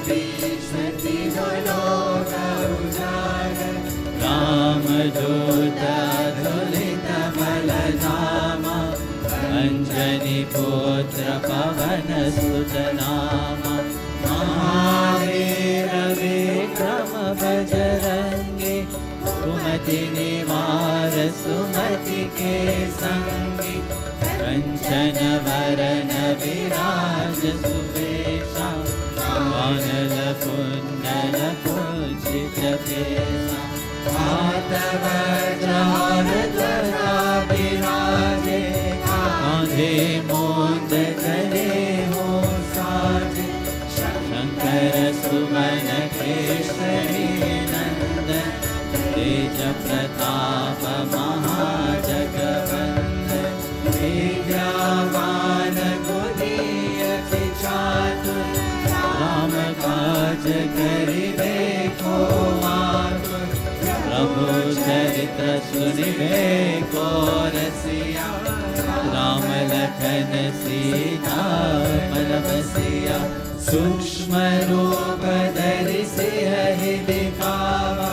विश्वति लोक उजागर राम दूत अतुलित बल धामा अंजनी पुत्र पवन सुत नामा महावीर विक्रम बजरंगी सुमति निवार सुमति के संगी कंचन वरन विराज सुवेशा कानन कुंडल कुंचित केसा हाथ वज्र ध्वजा विराजे कांधे मूंज जने हो साजे शंकर सुमन केसरी नंदन तेज प्रताप महाजगवंदन विद्यावान गुणीय चातुर राम काज करिबे को आतुर प्रभु चरित्र सुनिबे को रसिया राम लखन सीता मन बसिया सूक्ष्म रूप धरि सिंहि दिखावा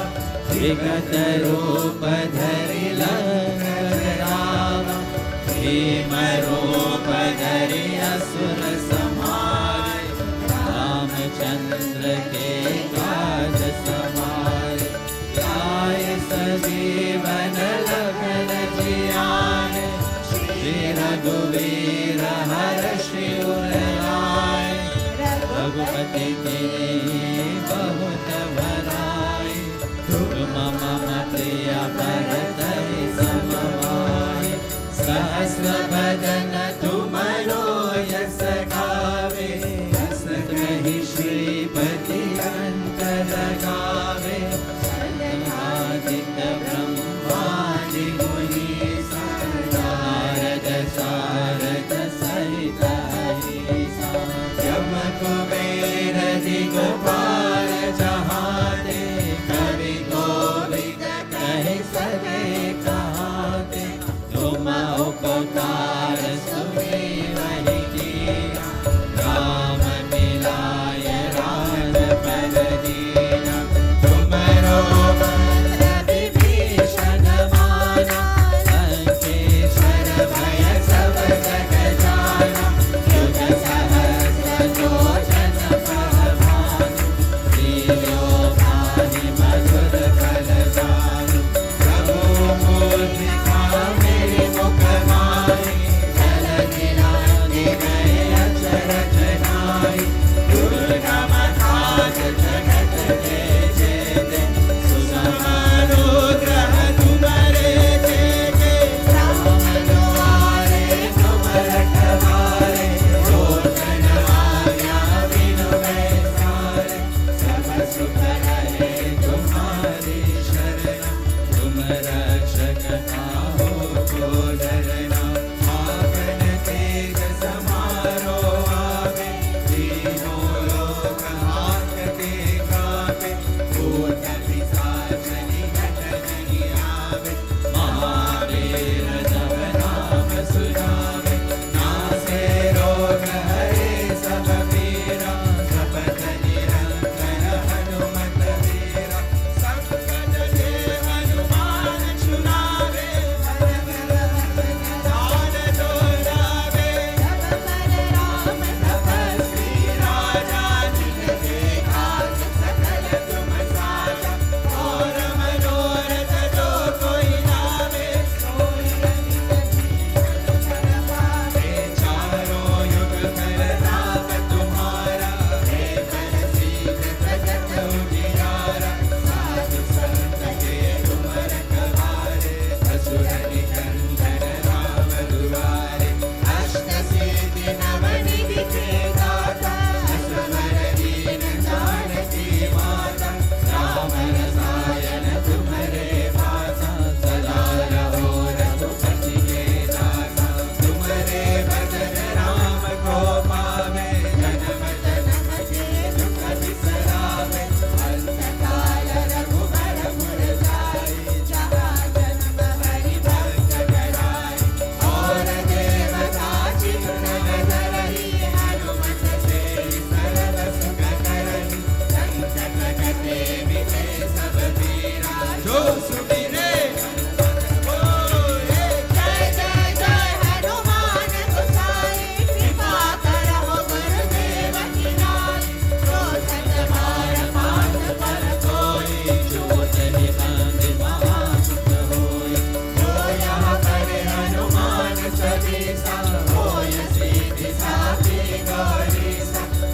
विकट रूप धरि लंक जरावा भीम रूप धरि असुर संहारे रामचंद्र के काज सवारे लाए सजीवन लखन जियाने श्री रघुवीर हर्षि उर लाए रघुपति की बहुत भलाई तुम मम प्रिय भरतहि समभाई सहस्र बदन तुमरो यस गावे यस कहि श्रीपति कंठ लगावे आदित्य ब्रह्मादि मुनीसा नारद सारद सहित हरीसा यम कुबेर दिग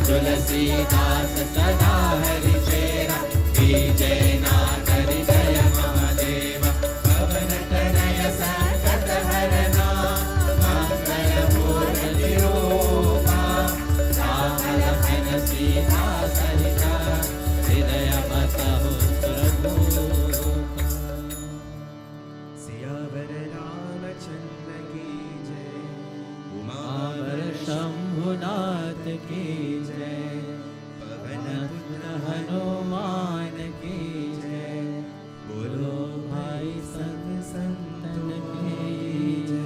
तुलसीदास सदा हरि चेरा, विजय नाथ हृदय महादेव, पवन तनय संकट हरना, मंगल मूर्ति रूपा, राम लखन सीता सहिता, हृदय बसहु सुरभूपा। सियावर रामचंद्र की जय, उमावर शंभुनाथ की जय, पवन पुत्र हनुमान की जय, बोलो भाई संग संतन की जय।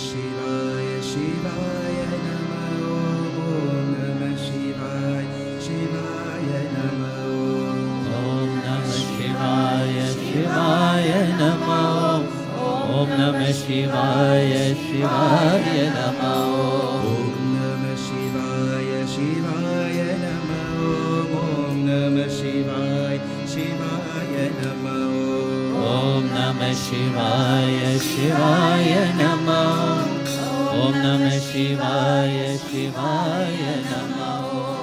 शिवाय शिवाय नमः ओम नमः शिवाय शिवाय नमः ओम नमः शिवाय शिवाय नमः, ओम नमः शिवाय शिवाय नमः, ओम नमः शिवाय शिवाय नमः ओम नमः शिवाय शिवाय नमः ओम नमः शिवाय शिवाय नमः, ओम नमः शिवाय शिवाय नमः।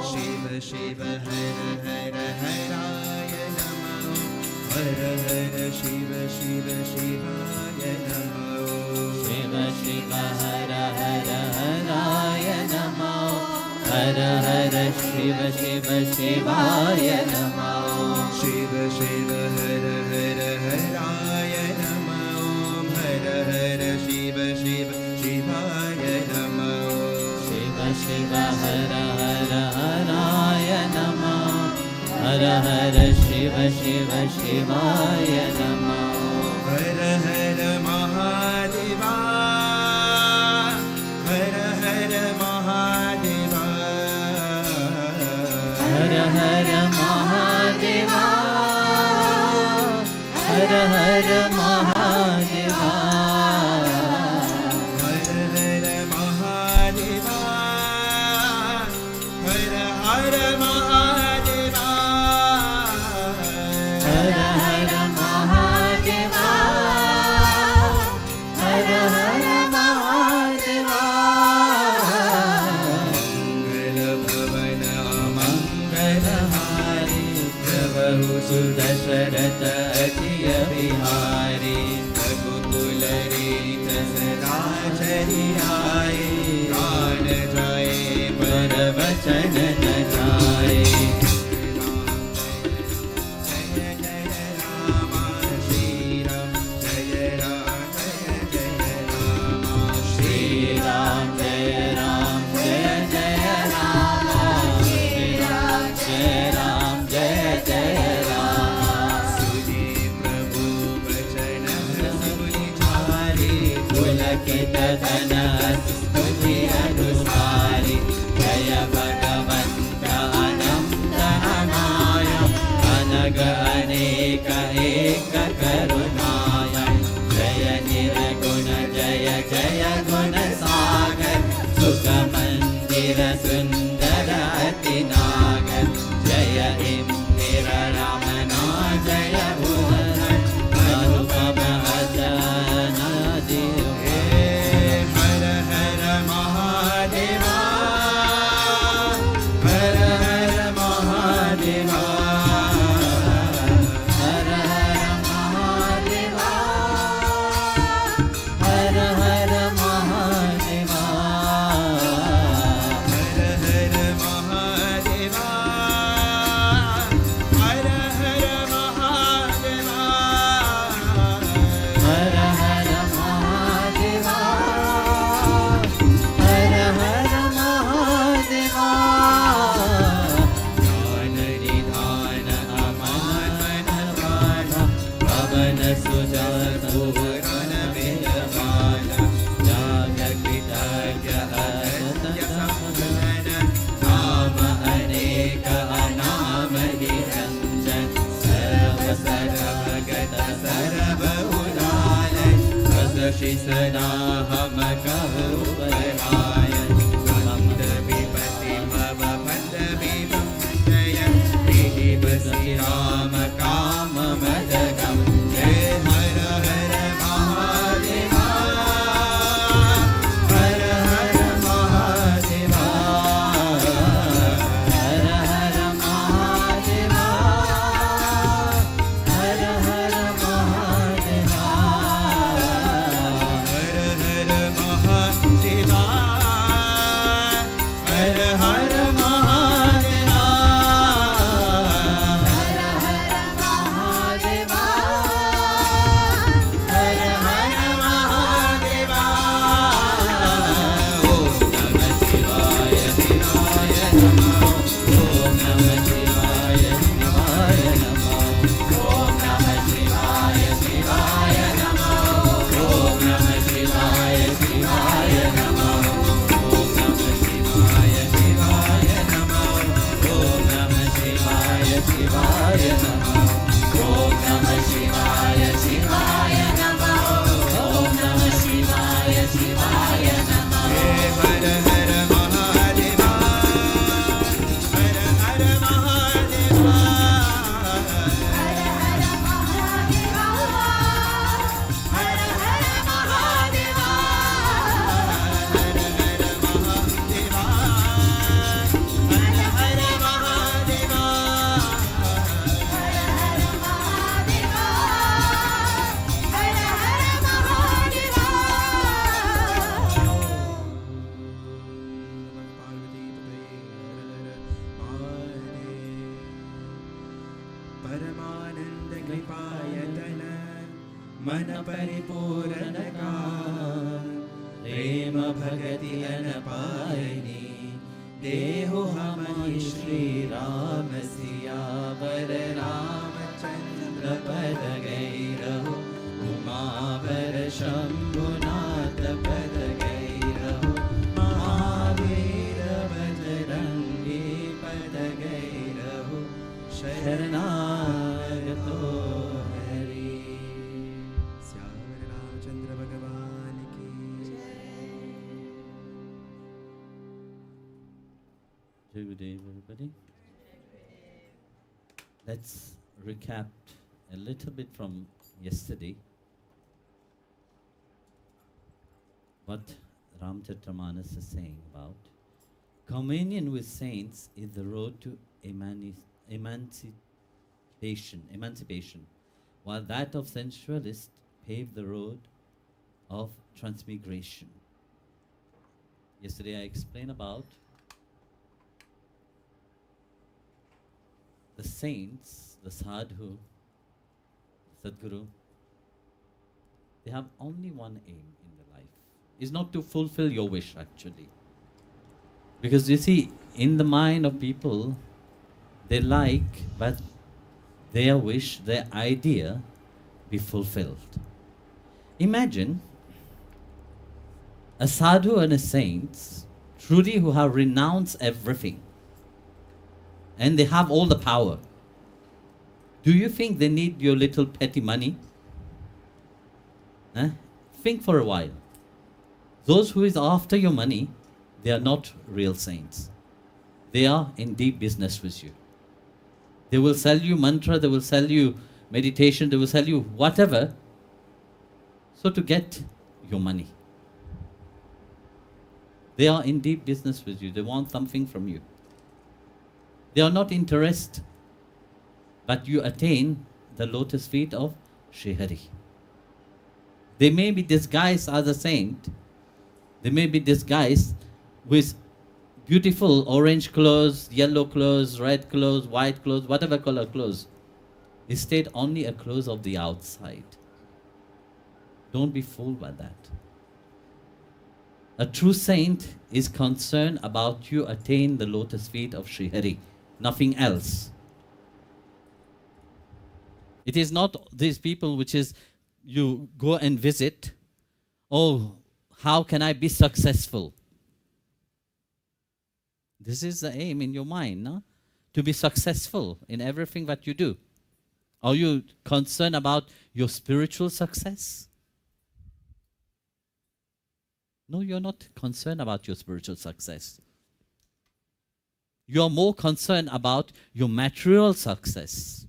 शिव शिव हर हर हराय नमः, हर हर शिव शिव शिवाय नमः, शिव शिव हर हर हराय नमः, हर हर शिव शिव शिवाय नमः, शिव शिव हर हर हराय नमः, हर हर शिव शिव शिवाय नमः, शिव शिव हर हर हराय नमः, हर हर शिव शिव शिवाय नमः, हर हर महादेवा, हर हर महादेवा, हर हर महादेवा, हर हर महादेवा, हर हर महादेवा, हर हर महादेवा, हर हर महादेवा, हर हर महादेवा, मंगल भवन मंगलहारी प्रभु सुदशरथ अतिय बिहारी, रघुकुल रीत सदा चरि आए, प्राण जाए पर वचन न जाए, जय जय राम श्री राम, जय राम जय राम श्री राम जय राम जय जय राम, श्री राम जय राम जय जय राम, सुजी प्रभु वचन सुनिधारी, पुलकित धन स्तुति अनुसारी, जय भगवंत सदा हम कहु बलवाय बंद विपति भव बंद विभम जय विधि बसी राम काम मदगम जय हर हर महादेवा हर हर महादेवा हर हर महादेवा हर हर महादेवा हर हर महादेवा हर हर महादेवा हर हर महादेवा ओम नमः शिवाय शिवाय नमः ओम नमः शिवाय शिवाय नमः ओम नमः शिवाय शिवाय नमः ओम नमः शिवाय शिवाय नमः ओम नमः शिवाय शिवाय नमः ओम नमः शिवाय शिवाय नमः ओम नमः शिवाय शिवाय नमः ओम नमः शिवाय शिवाय नमः जय हर हर महादेवा हर हर महादेवा हर हर महादेवा हर हर महादेवा हर हर महादेवा परमानंद कृपायतन मन परिपूर्ण का प्रेम भगति अनपायनी देहु हमारी श्री राम सियावर रामचंद्र पद गई रहो उमावर शंभुनाथ पद गई रहो महावीर बजरंगी पद गई रहो शरणागतो हरि श्यावर रामचंद्र भगवान की Good day, everybody. Let's recap a little bit from yesterday. What Ramcharitmanas is saying about communion with saints is the road to emancipation, while that of sensualists paved the road of transmigration. Yesterday I explained about the saints, the sadhu, Sadguru, they have only one aim in their life. It's not to fulfill your wish actually. Because you see, in the mind of people, they like, but their wish, their idea be fulfilled. Imagine a sadhu and a saint, truly who have renounced everything, and they have all the power. Do you think they need your little petty money? Think for a while. Those who is after your money, they are not real saints. They are in deep business with you. They will sell you mantra, they will sell you meditation, they will sell you whatever, so to get your money. They are in deep business with you. They want something from you. They are not interested, but you attain the lotus feet of Sri Hari. They may be disguised as a saint. They may be disguised with beautiful orange clothes, yellow clothes, red clothes, white clothes, whatever color clothes. Instead, only a clothes of the outside. Don't be fooled by that. A true saint is concerned about you attain the lotus feet of Sri Hari. Nothing else. It is not these people which is you go and visit. Oh, how can I be successful? This is the aim in your mind, no? To be successful in everything that you do. Are you concerned about your spiritual success? No, you're not concerned about your spiritual success. You're more concerned about your material success.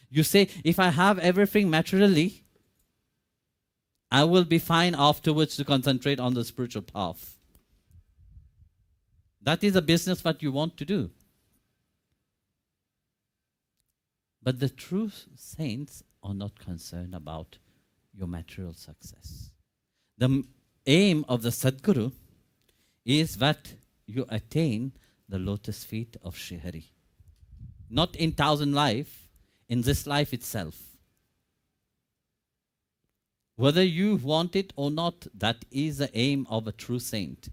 You say, if I have everything materially, I will be fine afterwards to concentrate on the spiritual path. That is a business that you want to do. But the true saints are not concerned about your material success. The aim of the Sadguru is that you attain the lotus feet of Sri Hari. Not in 1,000 life, in this life itself. Whether you want it or not, that is the aim of a true saint.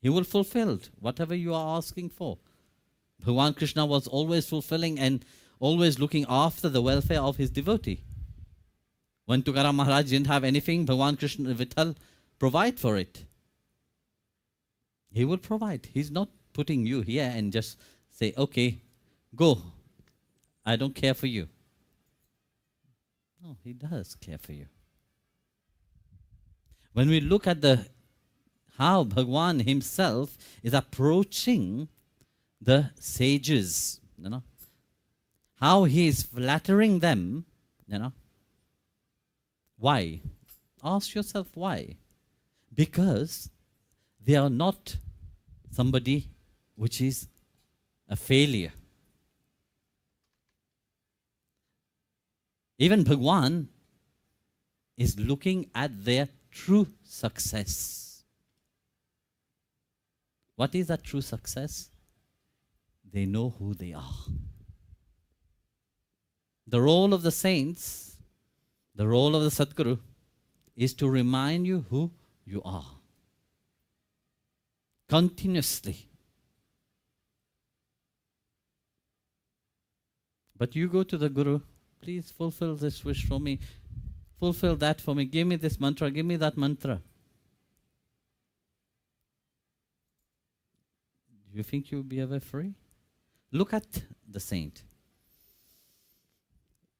He will fulfill whatever you are asking for. Bhagavan Krishna was always fulfilling and always looking after the welfare of his devotee. When Tukaram Maharaj didn't have anything, Bhagavan Krishna Vithal provide for it. He will provide. He's not putting you here and just say, okay, go. I don't care for you. No, he does care for you. When we look at how Bhagwan himself is approaching the sages, how he is flattering them, why? Ask yourself why. Because they are not somebody which is a failure. Even Bhagwan is looking at their true success. What is that true success? They know who they are. The role of the saints, the role of the Sadguru, is to remind you who you are. Continuously. But you go to the Guru, please fulfill this wish for me, fulfill that for me, give me this mantra, give me that mantra. Do you think you'll be ever free? Look at the saint.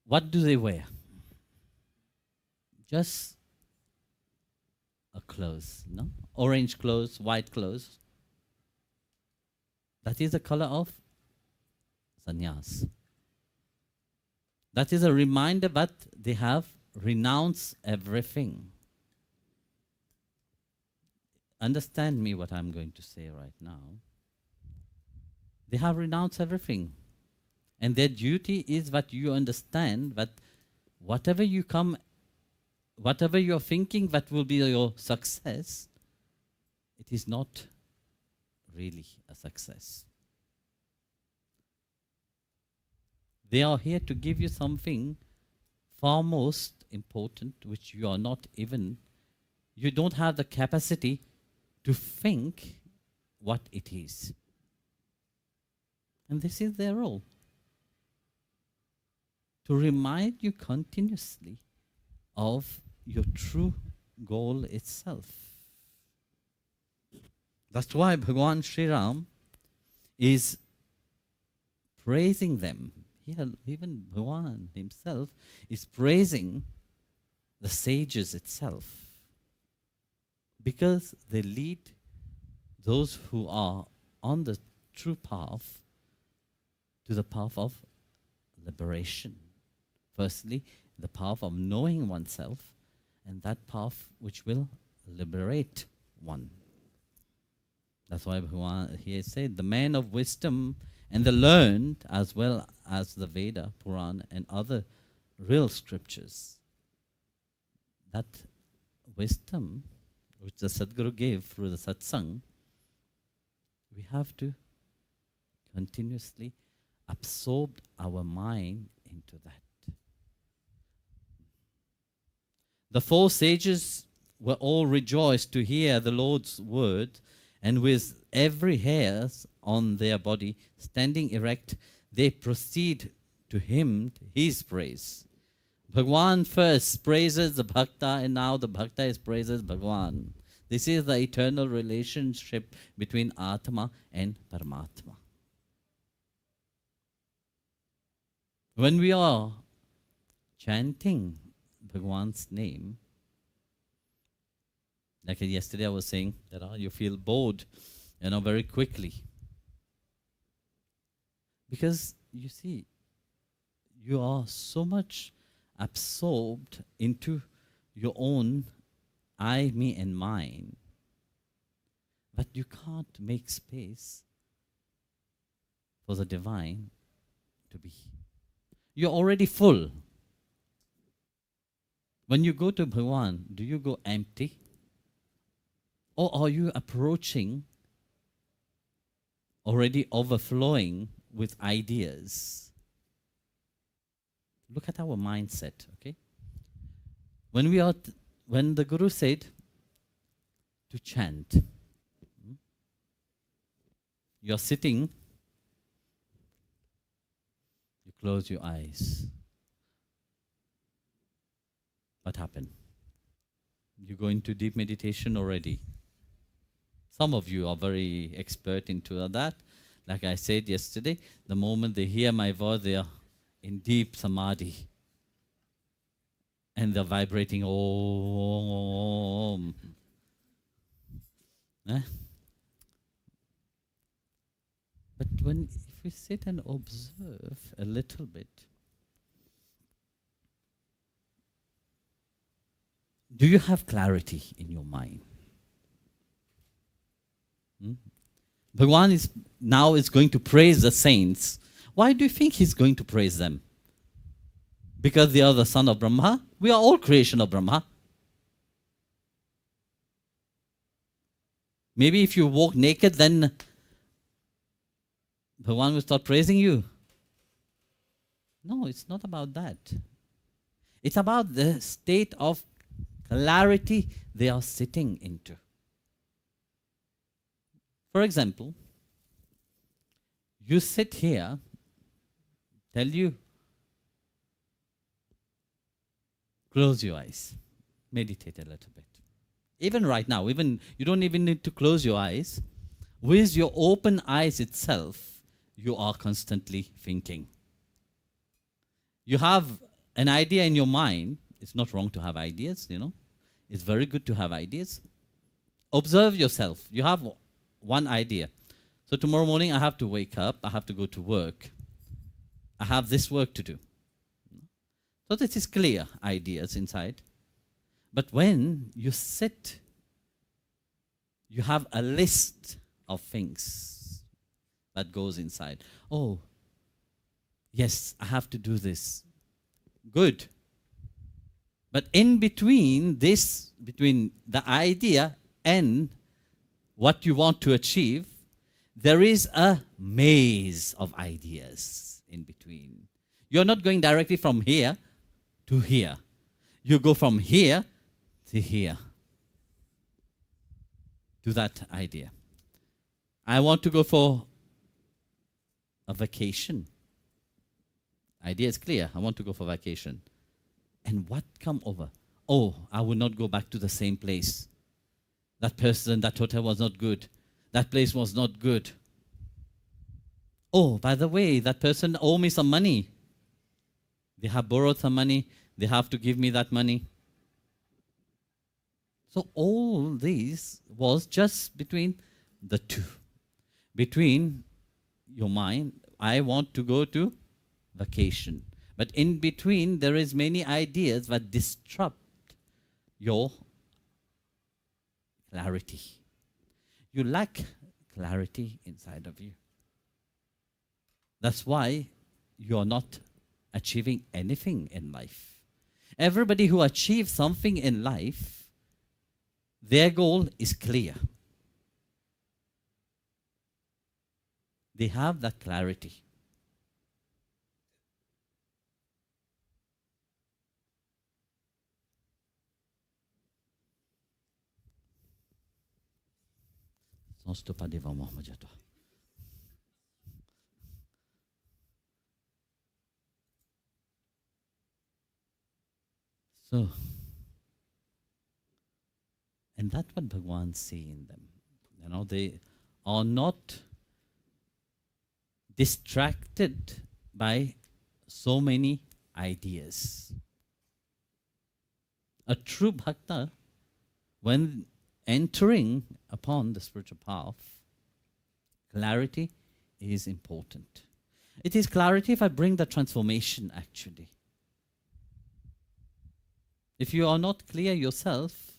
What do they wear? Just a clothes, no? Orange clothes, white clothes. That is the color of sannyas. That is a reminder that they have renounced everything. Understand me what I'm going to say right now. They have renounced everything. And their duty is that you understand that whatever you're thinking that will be your success, it is not really a success. They are here to give you something far most important, which you are not even, you don't have the capacity to think what it is. And this is their role. To remind you continuously of your true goal itself. That's why Bhagavan Sri Ram is praising them. Here, even Bhagavan himself is praising the sages itself. Because they lead those who are on the true path to the path of liberation. Firstly, the path of knowing oneself, and that path which will liberate one. That's why Bhagavan here said, the man of wisdom and the learned, as well as the Veda, Puran, and other real scriptures. That wisdom which the Sadguru gave through the satsang, we have to continuously absorb our mind into that. The four sages were all rejoiced to hear the Lord's word, and with every hair on their body standing erect, they proceed to hymn his praise. Bhagwan first praises the Bhakta, and now the Bhakta is praises Bhagwan. This is the eternal relationship between Atma and Paramatma. When we are chanting Bhagwan's name, Like yesterday I was saying that you feel bored, very quickly. Because you see, you are so much absorbed into your own I, me, and mine, but you can't make space for the divine to be. You're already full. When you go to Bhagavan, do you go empty? Or are you approaching already overflowing with ideas? Look at our mindset, okay? When the Guru said to chant, you're sitting, you close your eyes. What happened? You go into deep meditation already. Some of you are very expert into that. Like I said yesterday, the moment they hear my voice, they are in deep samadhi. And they're vibrating Om. Eh? But if we sit and observe a little bit, do you have clarity in your mind? Bhagavan is going to praise the saints. Why do you think he's going to praise them? Because they are the son of Brahma? We are all creation of Brahma. Maybe if you walk naked, then Bhagavan will start praising you. No, it's not about that. It's about the state of clarity they are sitting into. For example, you sit here, tell you, close your eyes, meditate a little bit. Even right now, you don't even need to close your eyes. With your open eyes itself, you are constantly thinking. You have an idea in your mind. It's not wrong to have ideas, It's very good to have ideas. Observe yourself. You have one idea. So tomorrow morning I have to wake up. I have to go to work. I have this work to do. So this is clear ideas inside. But when you sit, you have a list of things that goes inside. Oh, yes, I have to do this. Good. But in between the idea and what you want to achieve, there is a maze of ideas in between. You're not going directly from here to here. You go from here to here, to that idea. I want to go for a vacation. Idea is clear. I want to go for vacation. And what come over? Oh, I will not go back to the same place. That person, that hotel was not good. That place was not good. Oh, by the way, that person owe me some money. They have borrowed some money. They have to give me that money. So all this was just between the two. Between your mind, I want to go to vacation. But in between, there is many ideas that disrupt your clarity. You lack clarity inside of you. That's why you are not achieving anything in life. Everybody who achieves something in life, their goal is clear. They have that clarity. So, and that's what Bhagavan see in them. They are not distracted by so many ideas. A true bhakta, when entering upon the spiritual path, clarity is important. It is clarity if I bring the transformation actually. If you are not clear yourself,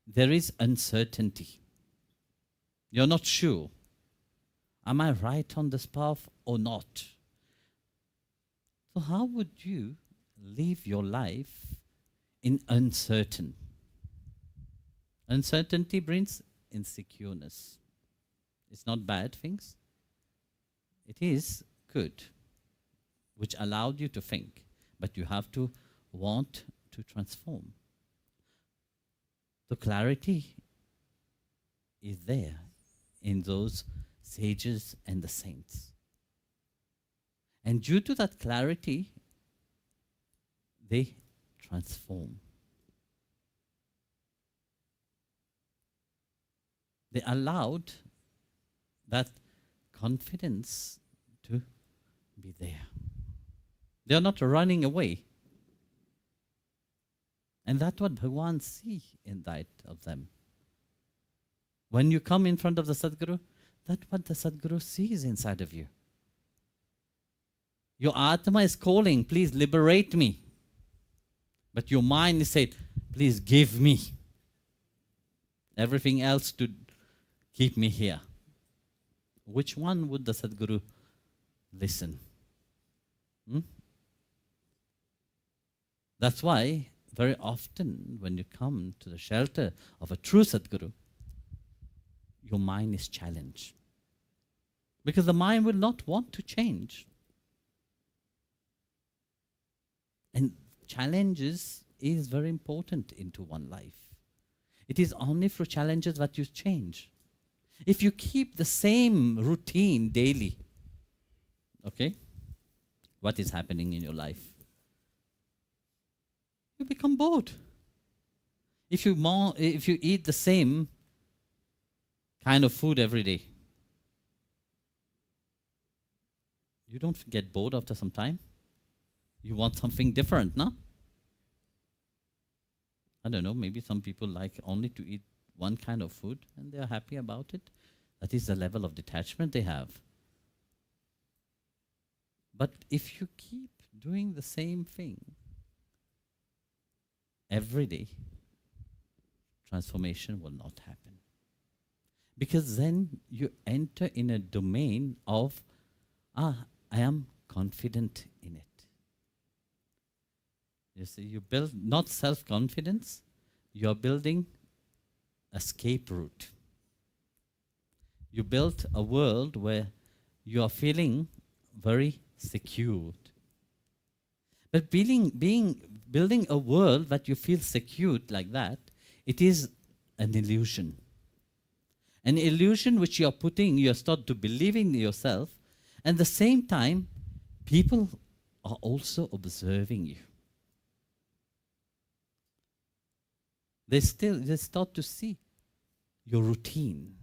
there is uncertainty. You're not sure. Am I right on this path or not? So how would you live your life in uncertain? Uncertainty brings insecureness. It's not bad things. It is good, which allowed you to think, but you have to want to transform. The clarity is there in those sages and the saints. And due to that clarity, they transform. They allowed that confidence to be there. They are not running away. And that's what Bhagavan sees in that of them. When you come in front of the Sadguru, that's what the Sadguru sees inside of you. Your Atma is calling, please liberate me. But your mind is saying, please give me everything else to keep me here. Which one would the Sadguru listen? That's why very often when you come to the shelter of a true Sadguru, your mind is challenged. Because the mind will not want to change. And challenges is very important into one life. It is only through challenges that you change. If you keep the same routine daily, okay, what is happening in your life? You become bored. If you eat the same kind of food every day, you don't get bored after some time. You want something different, no? I don't know, maybe some people like only to eat one kind of food and they are happy about it. That is the level of detachment they have. But if you keep doing the same thing every day, transformation will not happen. Because then you enter in a domain of, I am confident in it. You see, you build not self-confidence, you are building escape route. You built a world where you are feeling very secured. But building a world that you feel secured like that, it is an illusion. An illusion which you are putting, you start to believe in yourself, and at the same time, people are also observing you. They start to see your routine.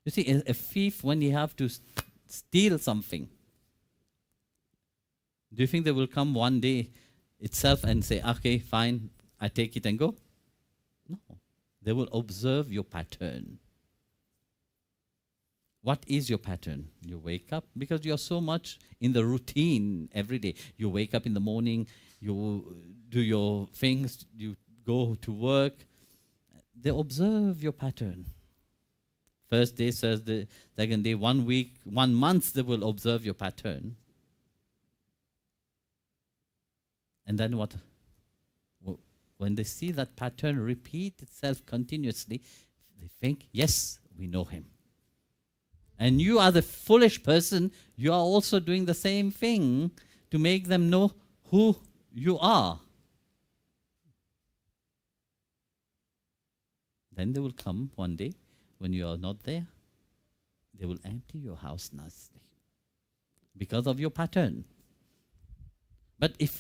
You see, a thief, when he have to steal something, do you think they will come one day itself and say, okay, fine, I take it and go? No. They will observe your pattern. What is your pattern? You wake up, because you are so much in the routine every day. You wake up in the morning, you do your things, you go to work. They observe your pattern. First day, Thursday, second day, 1 week, 1 month, they will observe your pattern. And then what? When they see that pattern repeat itself continuously, they think, yes, we know him. And you are the foolish person, you are also doing the same thing to make them know who you are. Then they will come one day when you are not there. They will empty your house nicely because of your pattern. But if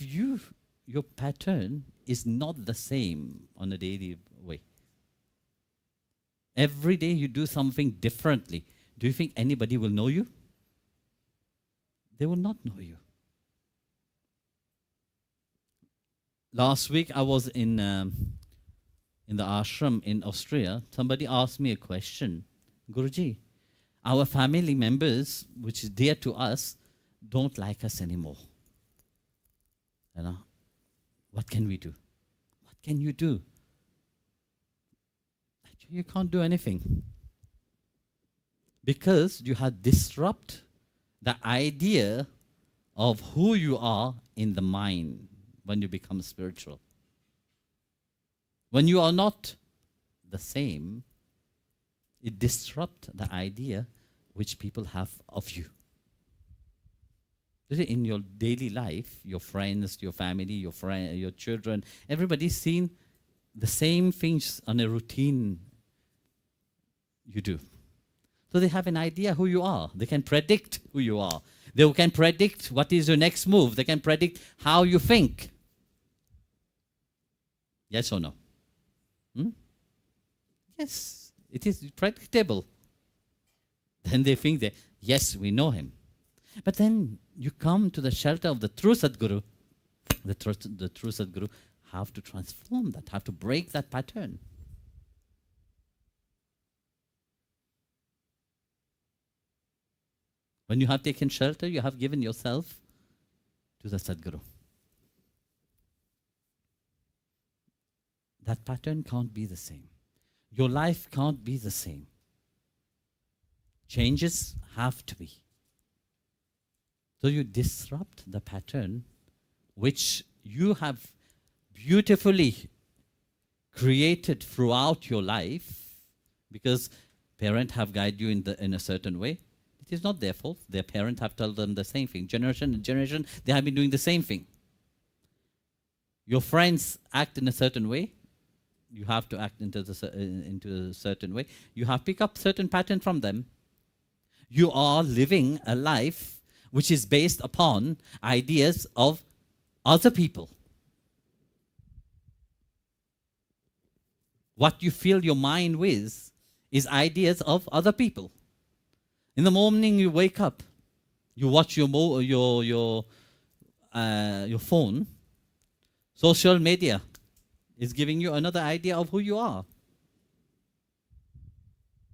your pattern is not the same on a daily way, every day you do something differently, do you think anybody will know you? They will not know you. Last week I was in in the ashram in Austria, somebody asked me a question. Guruji, our family members, which is dear to us, don't like us anymore. You know, what can we do? What can you do? You can't do anything. Because you have disrupted the idea of who you are in the mind when you become spiritual. When you are not the same, it disrupts the idea which people have of you. In your daily life, your friends, your family, your children, everybody's seen the same things on a routine you do. So they have an idea who you are. They can predict who you are. They can predict what is your next move. They can predict how you think. Yes or no? Yes, it is predictable. Then they think that, yes, we know him. But then you come to the shelter of the true Sadguru. The true Sadguru have to transform that, have to break that pattern. When you have taken shelter, you have given yourself to the Sadguru. That pattern can't be the same. Your life can't be the same. Changes have to be. So you disrupt the pattern which you have beautifully created throughout your life, because parents have guided you in a certain way. It is not their fault. Their parents have told them the same thing. Generation and generation, they have been doing the same thing. Your friends act in a certain way. You have to act into a certain way. You have picked up certain pattern from them. You are living a life which is based upon ideas of other people. What you fill your mind with is ideas of other people. In the morning you wake up, you watch your phone. Social media is giving you another idea of who you are.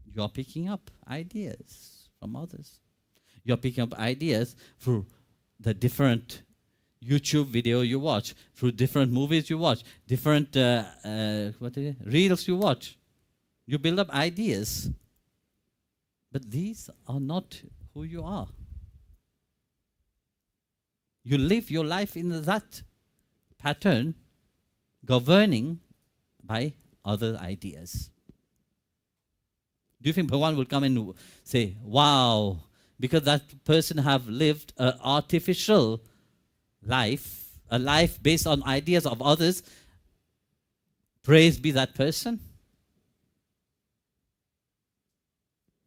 You are picking up ideas from others. You are picking up ideas through the different YouTube video you watch, through different movies you watch, different reels you watch. You build up ideas. But these are not who you are. You live your life in that pattern, governing by other ideas. Do you think Bhagavan will come and say, wow, because that person have lived an artificial life, a life based on ideas of others, praise be that person?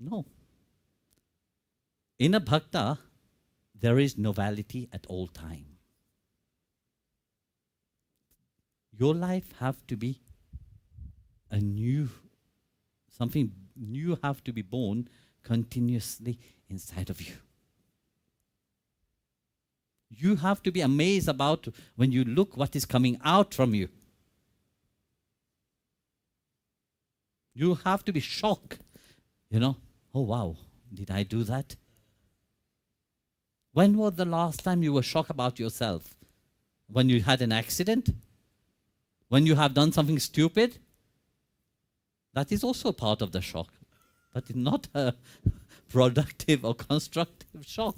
No. In a bhakta, there is novelty at all time. Your life have to be a new, something new have to be born continuously inside of you. You have to be amazed about when you look what is coming out from you. You have to be shocked, oh wow, did I do that? When was the last time you were shocked about yourself? When you had an accident? When you have done something stupid? That is also part of the shock, but it's not a productive or constructive shock.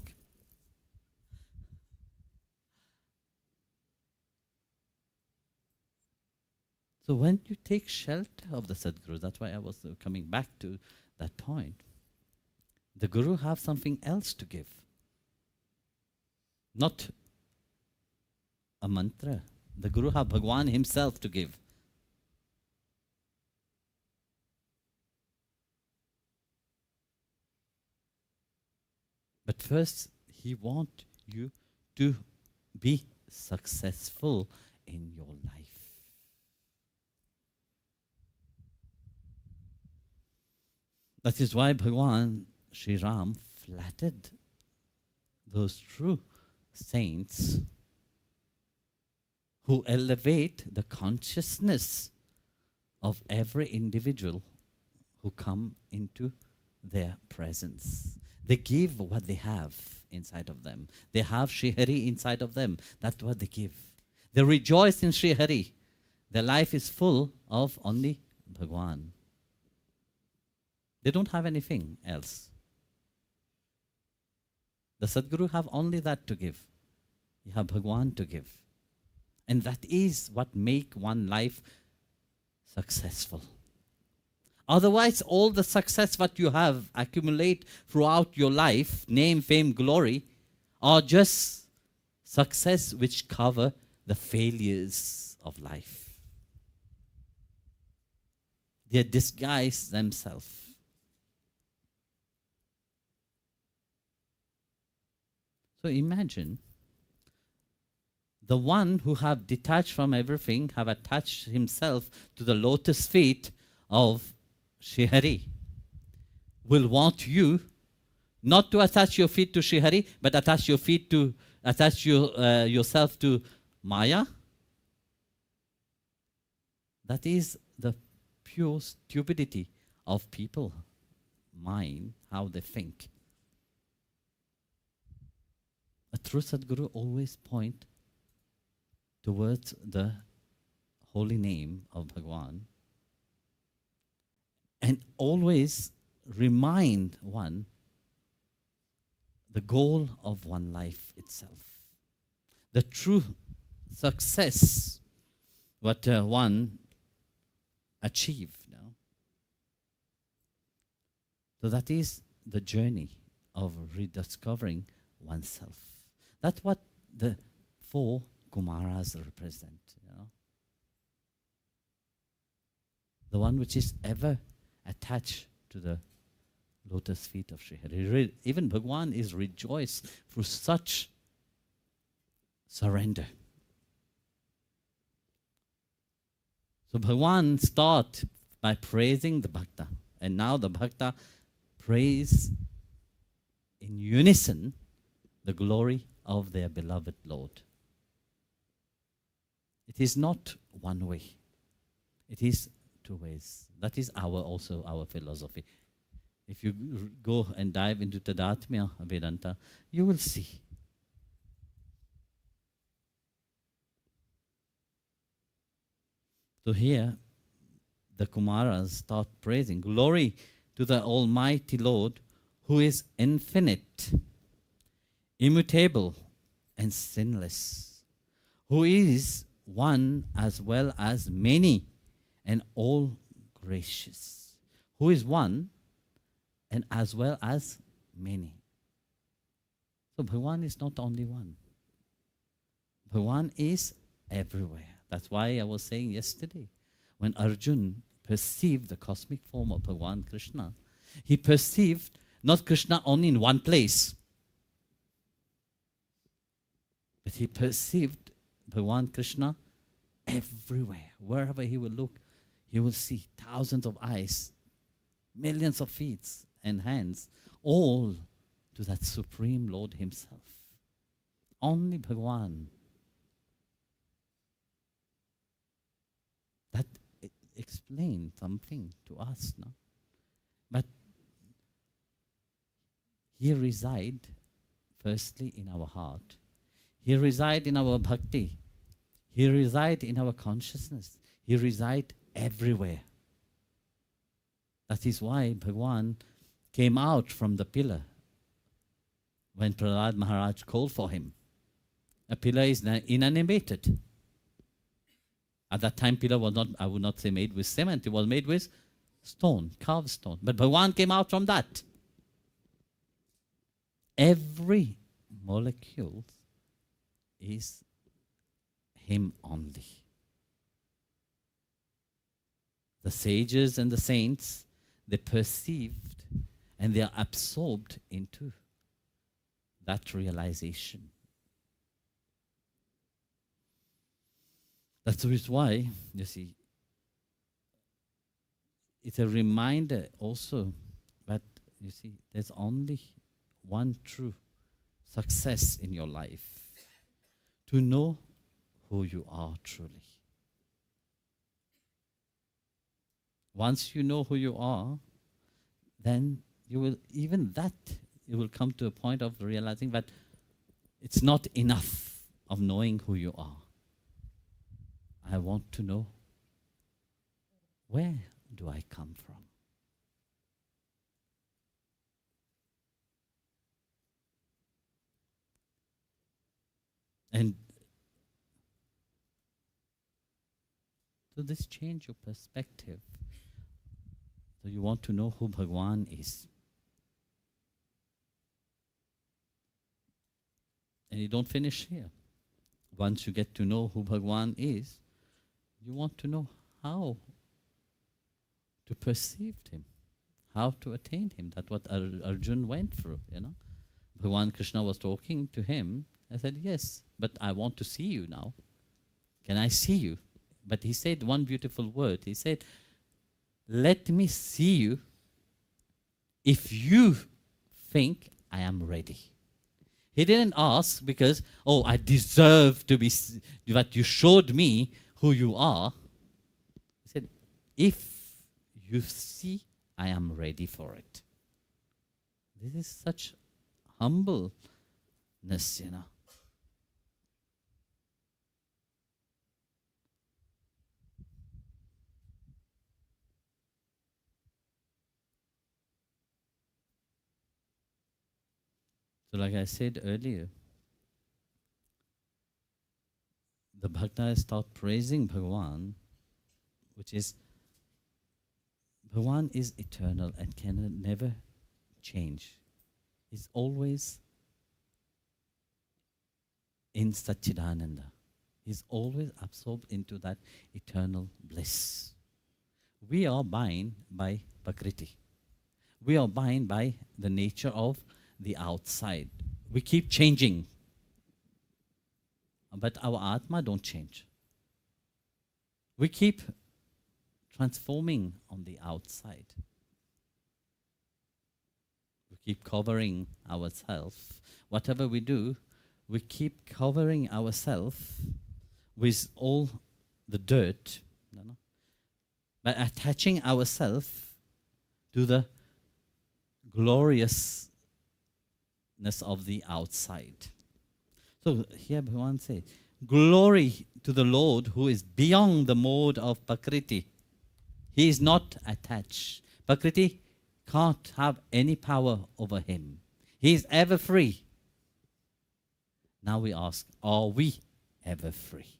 So when you take shelter of the Sadguru, that's why I was coming back to that point. The Guru have something else to give. Not a mantra. The Guru have Bhagwan himself to give. But first, he wants you to be successful in your life. That is why Bhagwan Sri Ram flattered those true saints who elevate the consciousness of every individual who come into their presence. They give what they have inside of them. They have Sri Hari inside of them. That's what they give. They rejoice in Sri Hari. Their life is full of only Bhagwan. They don't have anything else. The Sadguru have only that to give. You have Bhagwan to give. And that is what make one life successful. Otherwise, all the success that you have accumulate throughout your life, name, fame, glory, are just success which cover the failures of life. They disguise themselves. So imagine the one who have detached from everything, have attached himself to the lotus feet of Sri Hari, will want you not to attach your feet to Sri Hari, but attach yourself to Maya. That is the pure stupidity of people mind, how they think. A true Sadguru always point towards the holy name of Bhagwan and always remind one the goal of one life itself. The true success what one achieved. So that is the journey of rediscovering oneself. That's what the 4 Kumaras represent. The one which is ever attached to the lotus feet of Sri Hari. Even Bhagwan is rejoiced through such surrender. So Bhagwan starts by praising the Bhakta. And now the Bhakta praise in unison the glory of their beloved Lord. It is not one way. It is 2 ways. That is also our philosophy. If you go and dive into Tadatmya Vedanta, you will see. So here, the Kumaras start praising. Glory to the Almighty Lord, who is infinite, immutable, and sinless, who is one as well as many, and all gracious. Who is one and as well as many. So Bhagwan is not only one. Bhagwan is everywhere. That's why I was saying yesterday, when Arjun perceived the cosmic form of Bhagwan Krishna, he perceived not Krishna only in one place, but he perceived Bhagwan Krishna everywhere. Wherever he will look, he will see thousands of eyes, millions of feet and hands, all to that Supreme Lord himself. Only Bhagwan. That explains something to us, no? But he resides firstly in our heart. He resides in our bhakti. He resides in our consciousness. He resides everywhere. That is why Bhagwan came out from the pillar when Prahlad Maharaj called for him. A pillar is inanimated. At that time, pillar was not, I would not say made with cement, it was made with stone, carved stone. But Bhagwan came out from that. Every molecule is him only. The sages and the saints, they perceived and they are absorbed into that realization. That's why, you see, it's a reminder also that, you see, there's only one true success in your life. To know who you are truly. Once you know who you are, then you will, even that, you will come to a point of realizing that it's not enough of knowing who you are. I want to know, where do I come from? And so this change your perspective. So you want to know who Bhagwan is. And you don't finish here. Once you get to know who Bhagwan is, you want to know how to perceive him, how to attain him. That's what Arjun went through, you know. Bhagwan Krishna was talking to him. I said, yes, but I want to see you now. Can I see you? But he said one beautiful word. He said, let me see you if you think I am ready. He didn't ask because, oh, I deserve to be, that you showed me who you are. He said, if you see I am ready for it. This is such humbleness, you know. So like I said earlier, the Bhakta start praising Bhagwan, which is, Bhagwan is eternal and can never change. He's always in Satchidananda. He's always absorbed into that eternal bliss. We are bound by Prakriti. We are bound by the nature of the outside. We keep changing. But our Atma don't change. We keep transforming on the outside. We keep covering ourselves. Whatever we do, we keep covering ourselves with all the dirt, by attaching ourselves to the gloriousness of the outside. So here Bhagavan says, glory to the Lord who is beyond the mode of Prakriti. He is not attached. Prakriti can't have any power over him. He is ever free. Now we ask, are we ever free?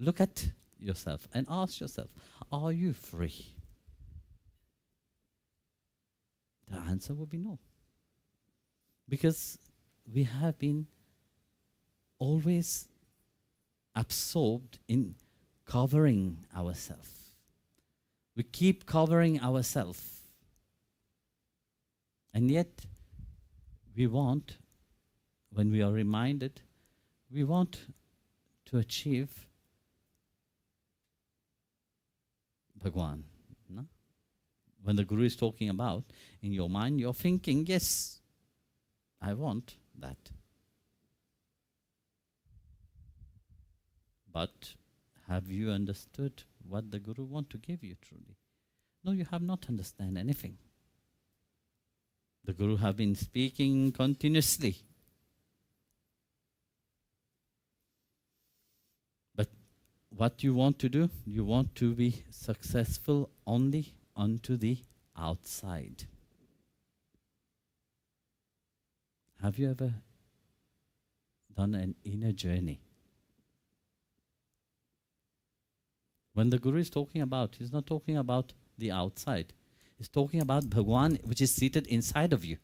Look at yourself and ask yourself, are you free? The answer will be no. Because we have been always absorbed in covering ourselves. We keep covering ourselves. And yet, we want, when we are reminded, we want to achieve Bhagwan. No? When the Guru is talking about, in your mind, you're thinking, yes, I want that. But have you understood what the Guru wants to give you truly? No, you have not understand anything. The Guru have been speaking continuously. But what you want to do, you want to be successful only unto the outside. Have you ever done an inner journey? When the Guru is talking about, he's not talking about the outside. He's talking about Bhagwan, which is seated inside of you.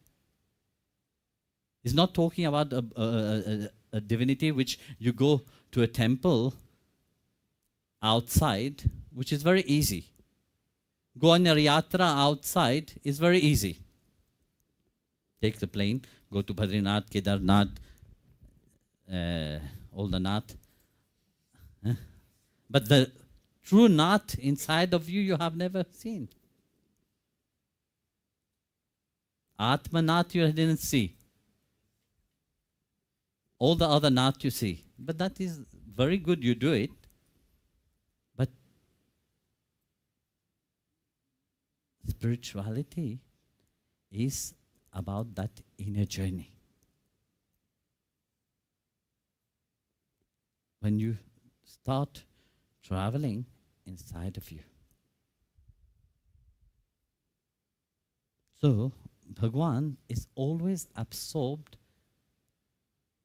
He's not talking about a divinity which you go to a temple outside, which is very easy. Go on a yatra outside is very easy. Take the plane, go to Badrinath, Kedarnath, all the Nath. But the true Nath inside of you, you have never seen. Atmanath you didn't see. All the other Nath you see. But that is very good you do it. Spirituality is about that inner journey. When you start traveling inside of you. So, Bhagwan is always absorbed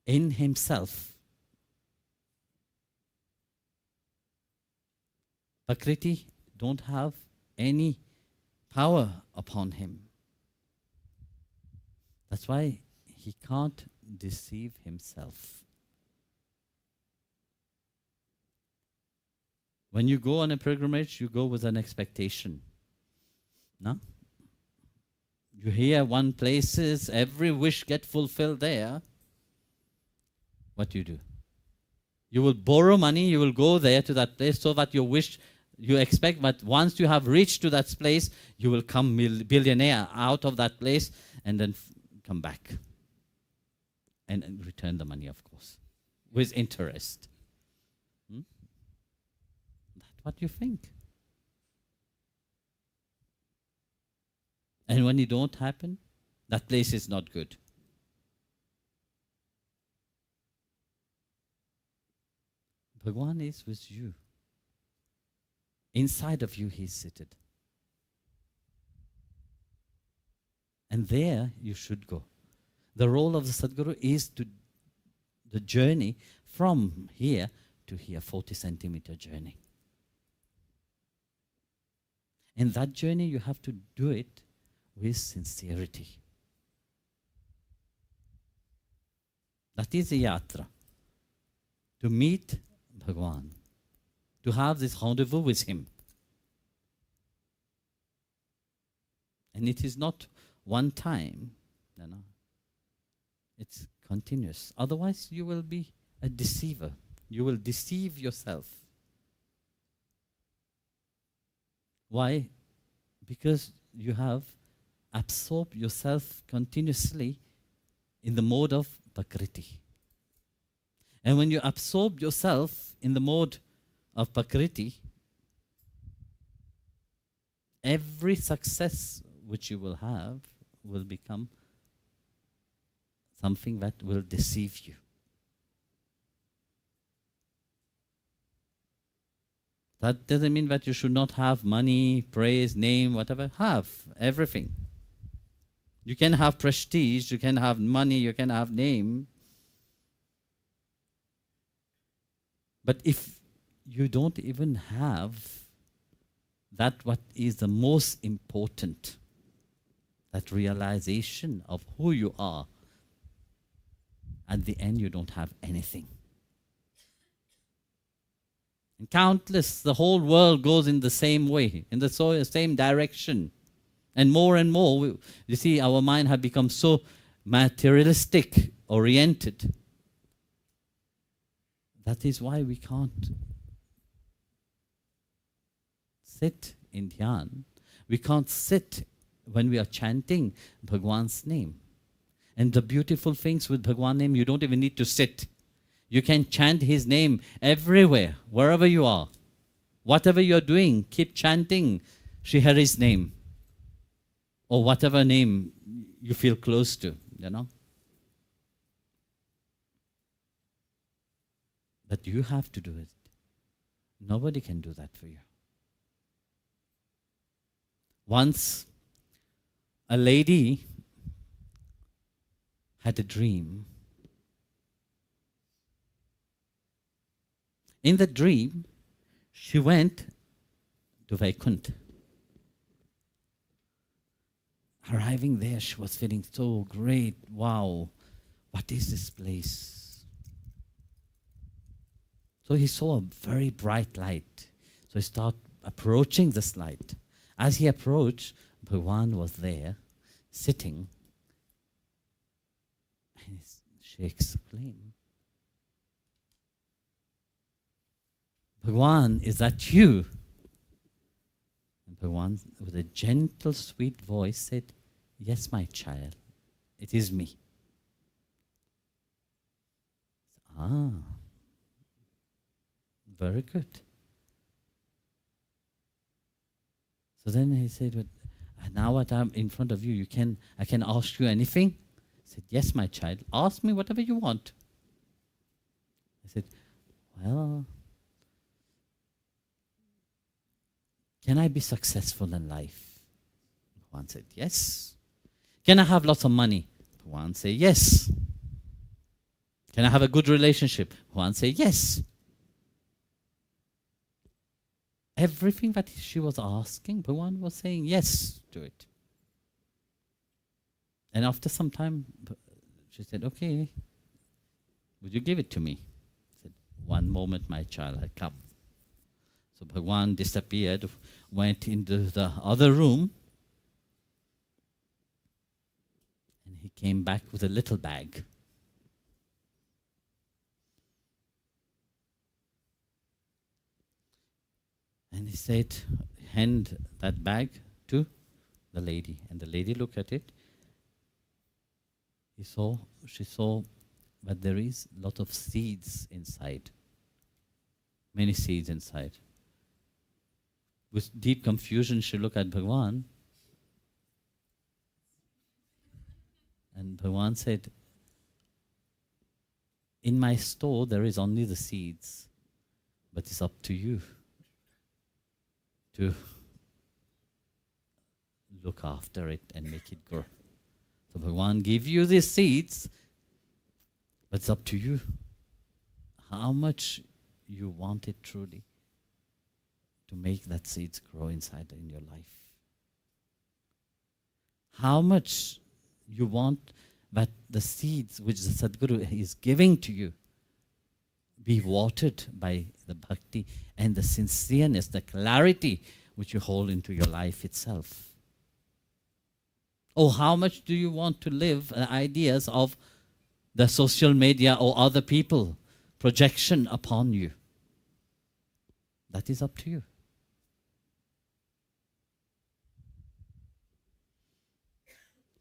in himself. Prakriti don't have any power upon him. That's why he can't deceive himself. When you go on a pilgrimage, you go with an expectation. No? You hear one places, every wish get fulfilled there. What do? You will borrow money, you will go there to that place so that your wish, you expect that once you have reached to that place, you will come billionaire out of that place and then come back. And return the money, of course, with interest. That's what you think. And when it don't happen, that place is not good. Bhagwan is with you. Inside of you he is seated. And there you should go. The role of the Sadguru is to the journey from here to here, 40 centimeter journey. And that journey you have to do it with sincerity. That is a yatra. To meet Bhagwan. To have this rendezvous with him. And it is not one time. It's continuous. Otherwise you will be a deceiver. You will deceive yourself. Why? Because you have absorbed yourself continuously in the mode of Prakriti. And when you absorb yourself in the mode of Prakriti, every success which you will have will become something that will deceive you. That doesn't mean that you should not have money, praise, name, whatever. Have everything. You can have prestige, you can have money, you can have name. But if you don't even have that what is the most important, that realization of who you are, at the end you don't have anything. And countless, the whole world goes in the same way, in the same direction. And more, you see, our mind have become so materialistic oriented. That is why we can't sit in dhyan. We can't sit when we are chanting Bhagwan's name. And the beautiful things with Bhagwan's name, you don't even need to sit. You can chant his name everywhere, wherever you are. Whatever you're doing, keep chanting Sri Hari's name. Or whatever name you feel close to, But you have to do it. Nobody can do that for you. Once, a lady had a dream. In the dream, she went to Vaikuntha. Arriving there, she was feeling so great. Wow, what is this place? So he saw a very bright light. So he started approaching this light. As he approached, Bhagwan was there, sitting. And she exclaimed, Bhagwan, is that you? And Bhagwan, with a gentle, sweet voice, said, yes, my child, it is me. Ah, very good. So then he said, And now that I'm in front of you, I can ask you anything? I said, yes, my child, ask me whatever you want. I said, well, can I be successful in life? Bhagwan said, yes. Can I have lots of money? Bhagwan said, yes. Can I have a good relationship? Bhagwan said, yes. Everything that she was asking, Bhagwan was saying yes to it. And after some time, she said, okay, would you give it to me? I said, one moment, my child, I'll come. So Bhagwan disappeared, went into the other room, and he came back with a little bag. And he said, hand that bag to the lady. And the lady looked at it. She saw that there is a lot of seeds inside. Many seeds inside. With deep confusion, she looked at Bhagwan. And Bhagwan said, in my store, there is only the seeds. But it's up to you to look after it and make it grow. So Bhagwan gave you these seeds, but it's up to you how much you want it truly to make that seeds grow inside in your life. How much you want that the seeds which the Sadguru is giving to you be watered by the bhakti and the sincereness, the clarity which you hold into your life itself. Oh, how much do you want to live ideas of the social media or other people projection upon you? That is up to you.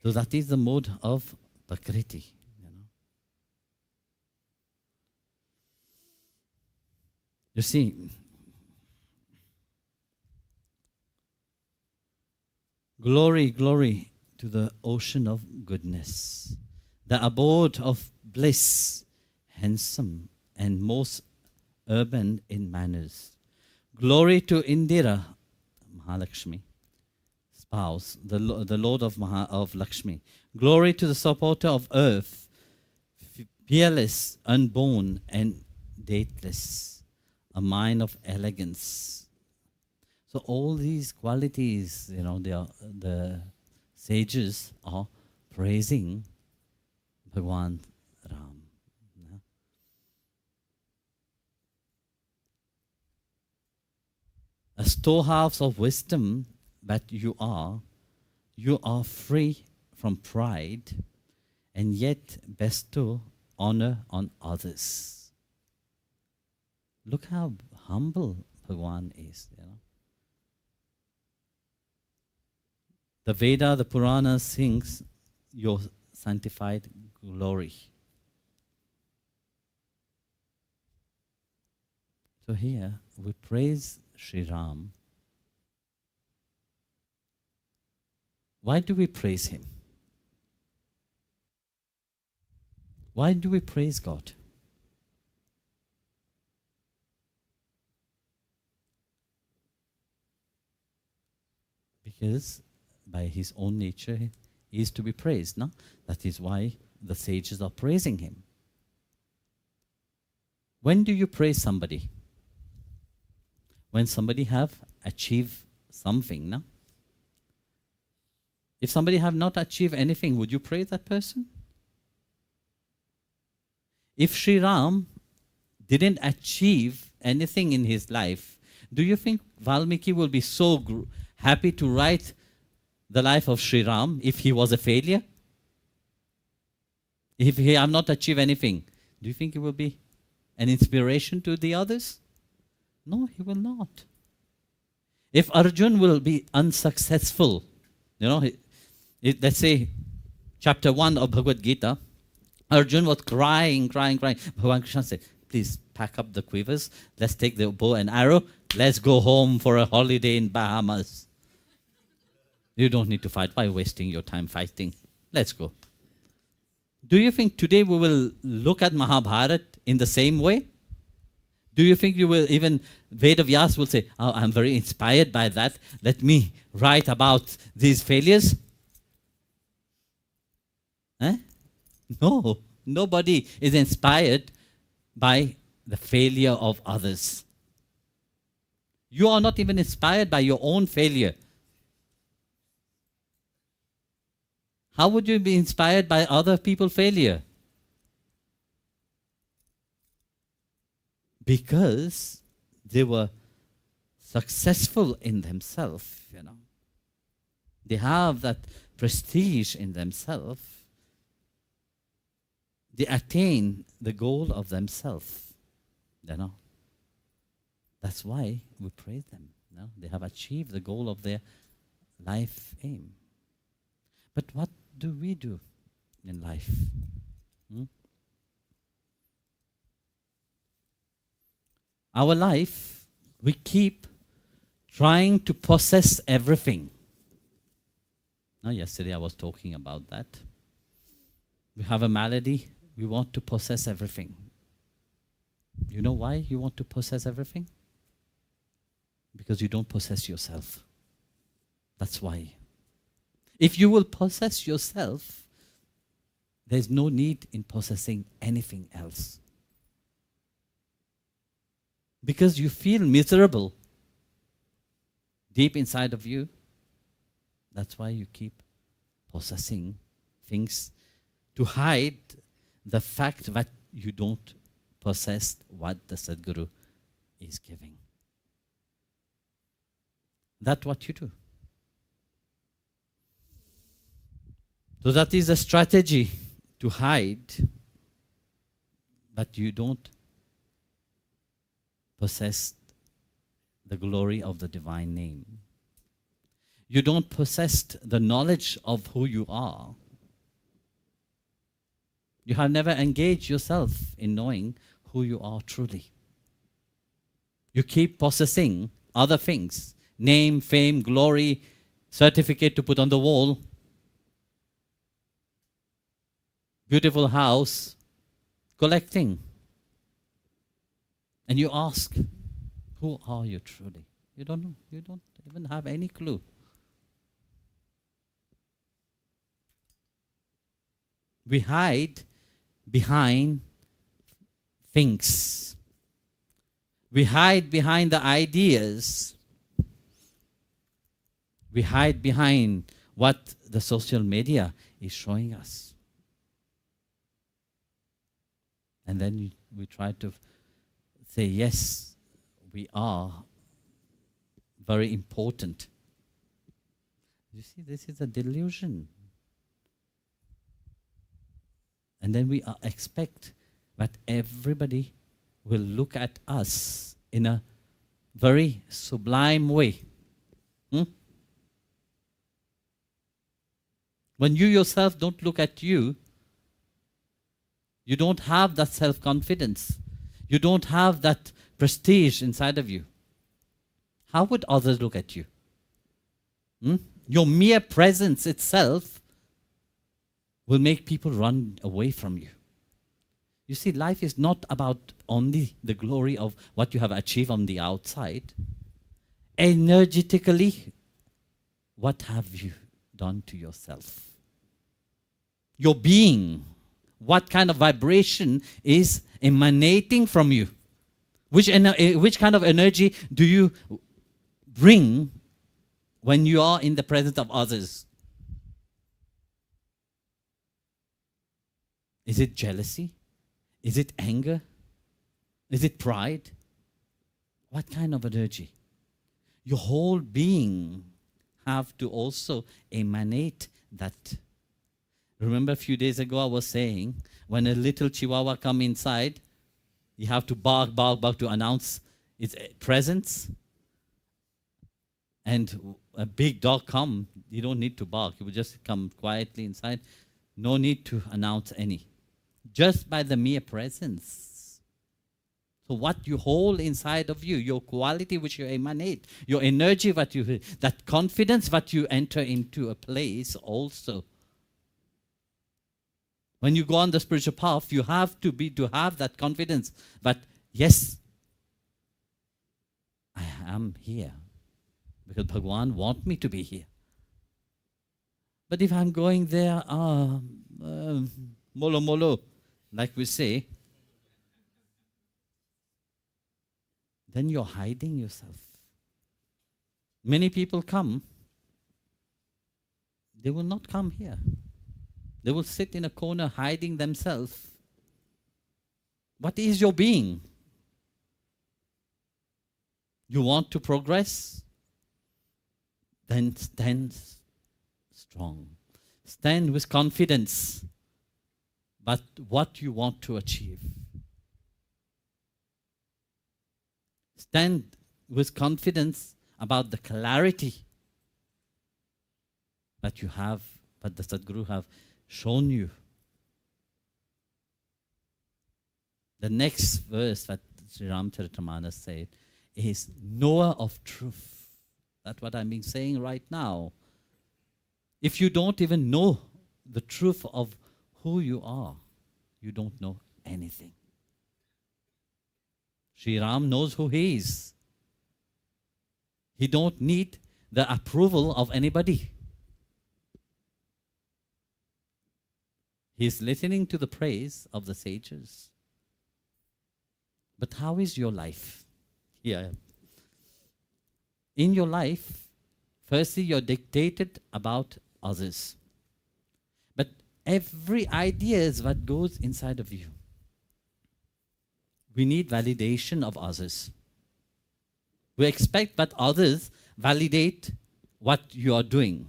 So that is the mode of Prakriti. You see, glory, glory to the ocean of goodness, the abode of bliss, handsome and most urban in manners. Glory to Indira, Mahalakshmi, spouse, the Lord of Lakshmi. Glory to the supporter of earth, fearless, unborn and dateless, a mind of elegance. So all these qualities, the sages are praising Bhagwan Ram. A storehouse of wisdom that you are free from pride and yet bestow honor on others. Look how humble Bhagwan is. The Veda, the Purana sings your sanctified glory. So here we praise Sri Ram. Why do we praise him? Why do we praise God? Because by his own nature, he is to be praised. No? That is why the sages are praising him. When do you praise somebody? When somebody have achieved something. No? If somebody have not achieved anything, would you praise that person? If Sri Ram didn't achieve anything in his life, do you think Valmiki will be so happy to write the life of Sri Ram if he was a failure? If he have not achieved anything, do you think he will be an inspiration to the others? No, he will not. If Arjun will be unsuccessful, let's say chapter 1 of Bhagavad Gita, Arjun was crying. Bhagavan Krishna said, please pack up the quivers, let's take the bow and arrow, let's go home for a holiday in Bahamas. You don't need to fight. Why wasting your time fighting? Let's go. Do you think today we will look at Mahabharata in the same way? Do you think you will even, Vedavyas will say, oh, I'm very inspired by that. Let me write about these failures? No, nobody is inspired by the failure of others. You are not even inspired by your own failure. How would you be inspired by other people's failure? Because they were successful in themselves, you know. They have that prestige in themselves. They attain the goal of themselves, you know. That's why we praise them. You know? They have achieved the goal of their life aim. But what do we do in life? Our life, we keep trying to possess everything. Now, yesterday I was talking about that. We have a malady, we want to possess everything. You know why you want to possess everything? Because you don't possess yourself. That's why. If you will possess yourself, there's no need in possessing anything else. Because you feel miserable deep inside of you. That's why you keep possessing things to hide the fact that you don't possess what the Sadguru is giving. That's what you do. So that is a strategy to hide, but you don't possess the glory of the divine name. You don't possess the knowledge of who you are. You have never engaged yourself in knowing who you are truly. You keep possessing other things, name, fame, glory, certificate to put on the wall, beautiful house, collecting. And you ask, who are you truly? You don't know. You don't even have any clue. We hide behind things. We hide behind the ideas. We hide behind what the social media is showing us. And then we try to say, yes, we are very important. You see, this is a delusion. And then we expect that everybody will look at us in a very sublime way. When you yourself don't look at you, you don't have that self-confidence. You don't have that prestige inside of you. How would others look at you? Your mere presence itself will make people run away from you. You see, life is not about only the glory of what you have achieved on the outside. Energetically, what have you done to yourself? Your being, what kind of vibration is emanating from you? Which kind of energy do you bring when you are in the presence of others? Is it jealousy? Is it anger? Is it pride? What kind of energy? Your whole being have to also emanate that. Remember a few days ago I was saying, when a little chihuahua come inside, you have to bark, bark, bark to announce its presence. And a big dog come, you don't need to bark. You will just come quietly inside. No need to announce any. Just by the mere presence. So what you hold inside of you, your quality which you emanate, your energy, what you, that confidence what you enter into a place also. When you go on the spiritual path, you have to have that confidence. But yes, I am here because Bhagwan wants me to be here. But if I'm going there, molo molo, like we say, then you're hiding yourself. Many people come, they will not come here. They will sit in a corner hiding themselves. What is your being? You want to progress? Then stand strong. Stand with confidence. But what you want to achieve. Stand with confidence about the clarity that you have, that the Sadguru have shown you. The next verse that Sri Ramcharitmanas said is knower of truth. That's what I'm saying right now. If you don't even know the truth of who you are, you don't know anything. Sri Ram knows who he is. He don't need the approval of anybody. He is listening to the praise of the sages. But how is your life? Here. In your life, firstly, you're dictated about others. But every idea is what goes inside of you. We need validation of others. We expect that others validate what you are doing.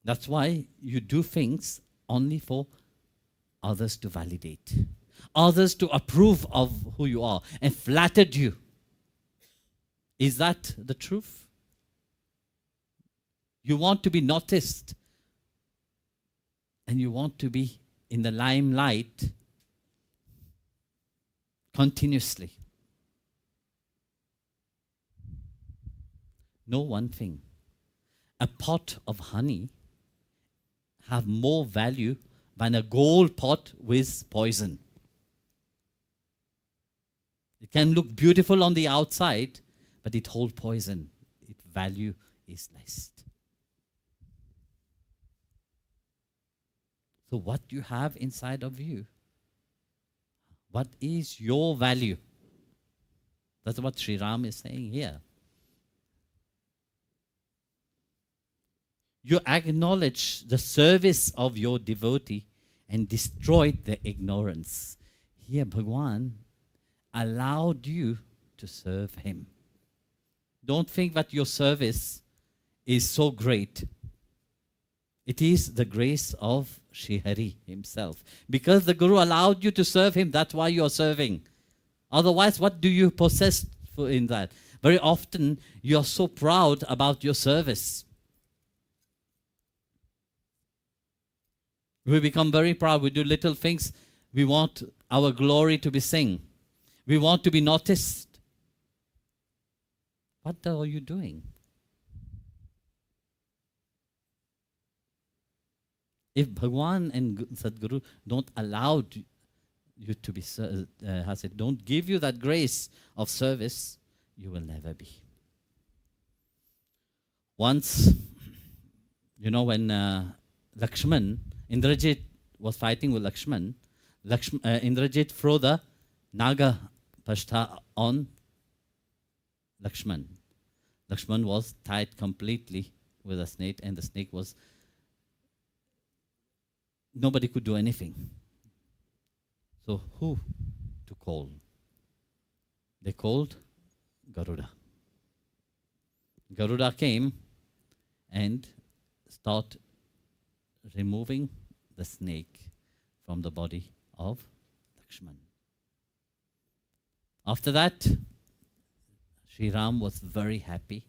That's why you do things only for others to validate, others to approve of who you are and flattered you. Is that the truth? You want to be noticed and you want to be in the limelight continuously. Know one thing, a pot of honey have more value than a gold pot with poison. It can look beautiful on the outside, but it holds poison. Its value is less. So what you have inside of you, what is your value? That's what Sri Ram is saying here. You acknowledge the service of your devotee and destroyed the ignorance. Here, Bhagwan allowed you to serve him. Don't think that your service is so great. It is the grace of Sri Hari himself. Because the Guru allowed you to serve him, that's why you are serving. Otherwise, what do you possess in that? Very often, you are so proud about your service. We become very proud. We do little things. We want our glory to be seen. We want to be noticed. What are you doing? If Bhagwan and Sadguru don't allow you to be, don't give you that grace of service, you will never be. Once, when Lakshman, Indrajit was fighting with Lakshman, Indrajit threw the Naga Pashta on Lakshman. Lakshman was tied completely with a snake, and the snake was, nobody could do anything. So who to call? They called Garuda. Garuda came and started removing the snake from the body of Lakshman. After that, Sri Ram was very happy,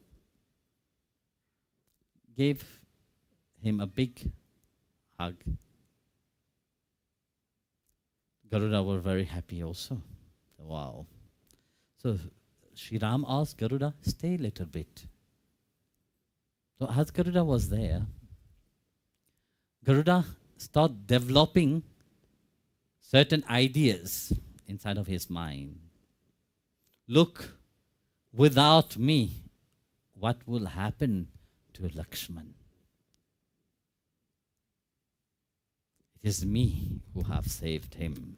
gave him a big hug. Garuda were very happy also. Wow. So Sri Ram asked Garuda, stay a little bit. So as Garuda was there, Garuda started developing certain ideas inside of his mind. Look, without me, what will happen to Lakshman? It is me who have saved him.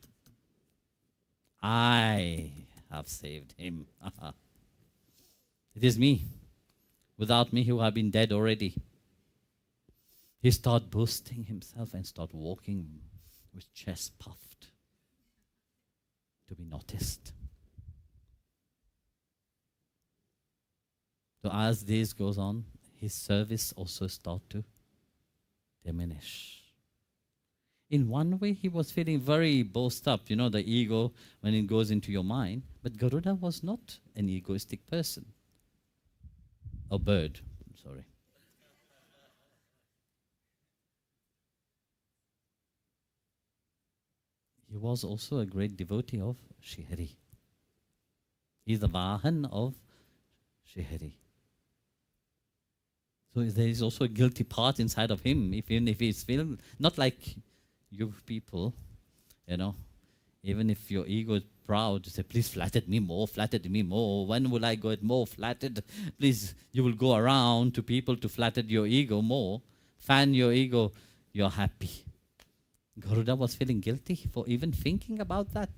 I have saved him. It is me. Without me, he would have been dead already. He started boasting himself and started walking with chest puffed to be noticed. So as days goes on, his service also started to diminish. In one way, he was feeling very boasted up, the ego when it goes into your mind. But Garuda was not an egoistic person. A bird, sorry. He was also a great devotee of Shri Hari. He's the Vahan of Shri Hari. So there is also a guilty part inside of him, even if he's feeling, not like you people, even if your ego is proud to say, please flatter me more, when will I get more flattered? Please, you will go around to people to flatter your ego more, fan your ego, you're happy. Garuda was feeling guilty for even thinking about that.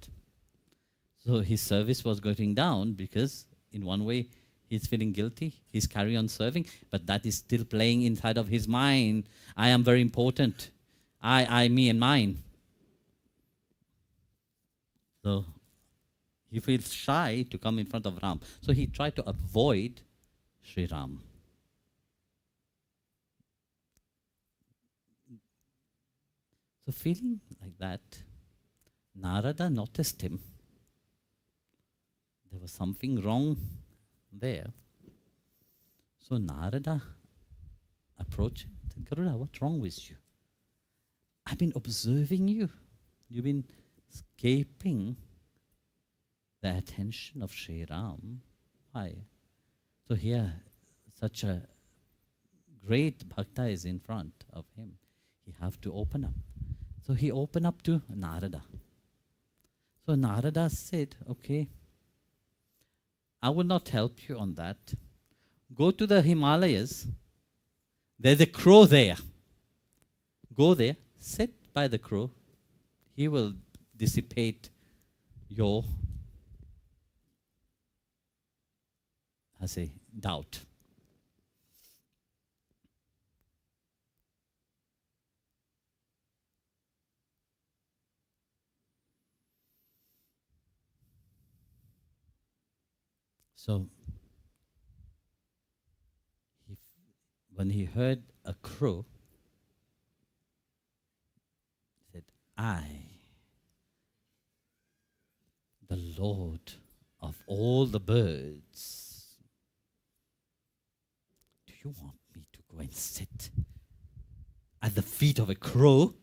So his service was going down because in one way he's feeling guilty, he's carry on serving, but that is still playing inside of his mind. I am very important. I, me and mine. So he feels shy to come in front of Ram. So he tried to avoid Sri Ram. So feeling like that, Narada noticed him. There was something wrong there. So Narada approached him. Garuda, what's wrong with you? I've been observing you. You've been escaping the attention of Sri Ram. Why? So here, such a great bhakta is in front of him. He have to open up. So he opened up to Narada. So Narada said, okay, I will not help you on that. Go to the Himalayas. There's a crow there. Go there, sit by the crow. He will dissipate your, doubt. So, when he heard a crow, he said, I, the Lord of all the birds, do you want me to go and sit at the feet of a crow?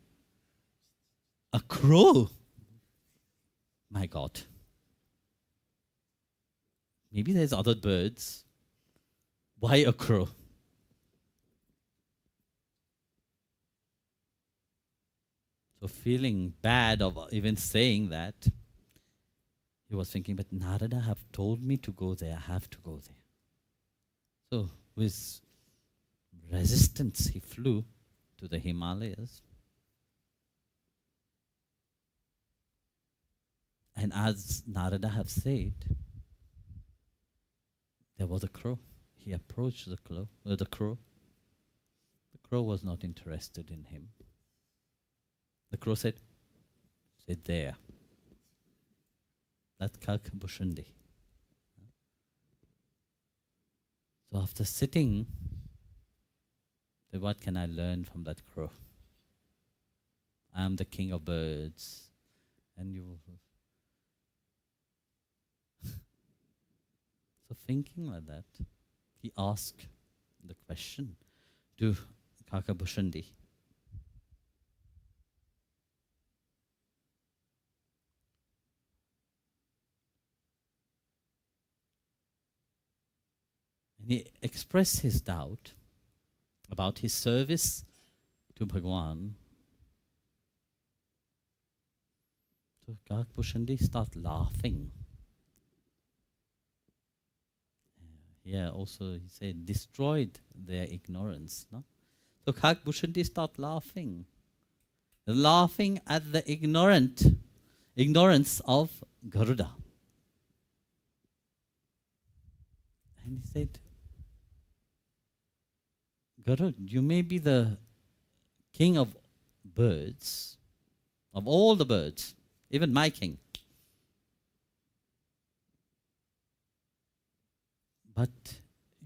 A crow? My God. Maybe there's other birds. Why a crow? So feeling bad of even saying that, he was thinking, but Narada have told me to go there. I have to go there. So with resistance, he flew to the Himalayas. And as Narada have said, there was a crow. He approached the crow. The crow was not interested in him. The crow said, sit there. That's Kakabhushandi. So after sitting, said, what can I learn from that crow? I am the king of birds. And you... So thinking like that, he asked the question to Kakabhushandi. And he expressed his doubt about his service to Bhagwan. So Kakbhushandi start laughing. Yeah, also he said, destroyed their ignorance. No? So Kakbhushandi start laughing. Laughing at the ignorance of Garuda. And he said, Garud, you may be the king of birds, of all the birds, even my king. But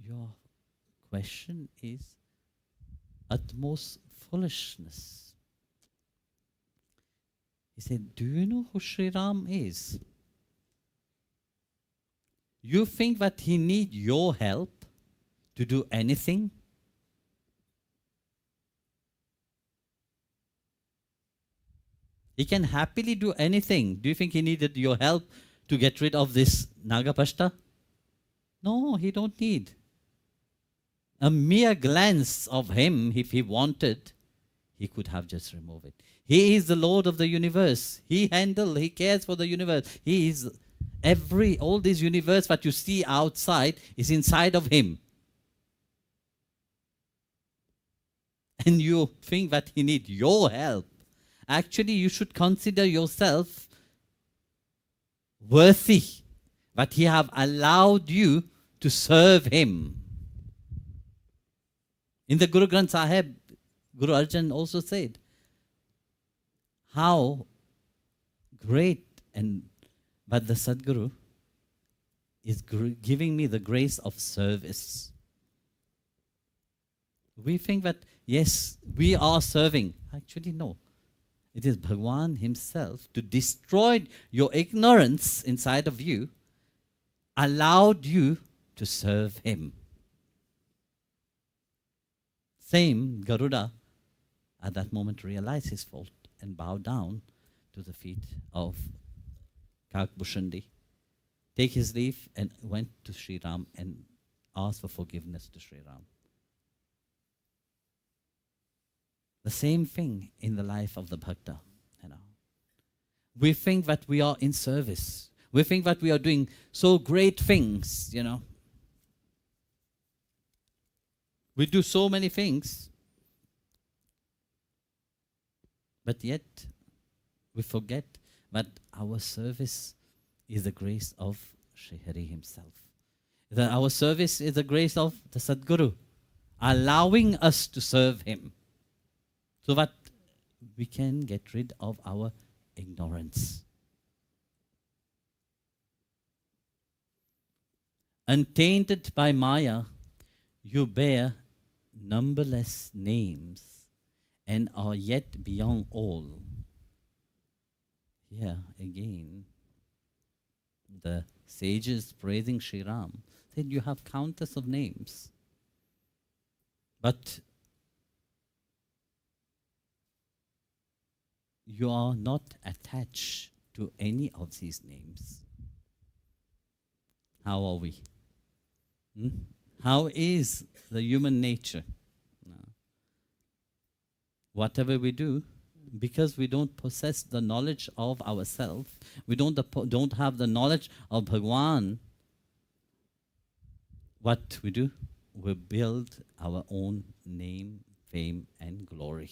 your question is utmost foolishness. He said, do you know who Sri Ram is? You think that he needs your help to do anything? He can happily do anything. Do you think he needed your help to get rid of this Nagapashta? No, he don't need. A mere glance of him, if he wanted, he could have just removed it. He is the Lord of the universe. He cares for the universe. He is all this universe that you see outside is inside of him. And you think that he needs your help. Actually, you should consider yourself worthy that he have allowed you to serve him. In the Guru Granth Sahib, Guru Arjan also said, how great but the Sadguru is giving me the grace of service. We think that, yes, we are serving. Actually, no. It is Bhagwan himself to destroy your ignorance inside of you, allowed you to serve him. Same, Garuda at that moment realized his fault and bowed down to the feet of Kakbhushandi, take his leave and went to Sri Ram and asked for forgiveness to Sri Ram. The same thing in the life of the Bhakta. We think that we are in service. We think that we are doing so great things, We do so many things. But yet, we forget that our service is the grace of Sri Hari himself. That our service is the grace of the Sadguru, allowing us to serve him, so that we can get rid of our ignorance. Untainted by Maya, you bear numberless names and are yet beyond all. Here again, the sages praising Sri Ram said, you have countless of names, but you are not attached to any of these names. How are we? How is the human nature? Whatever we do, because we don't possess the knowledge of ourselves, we don't have the knowledge of Bhagwan, what we do? We build our own name, fame, and glory.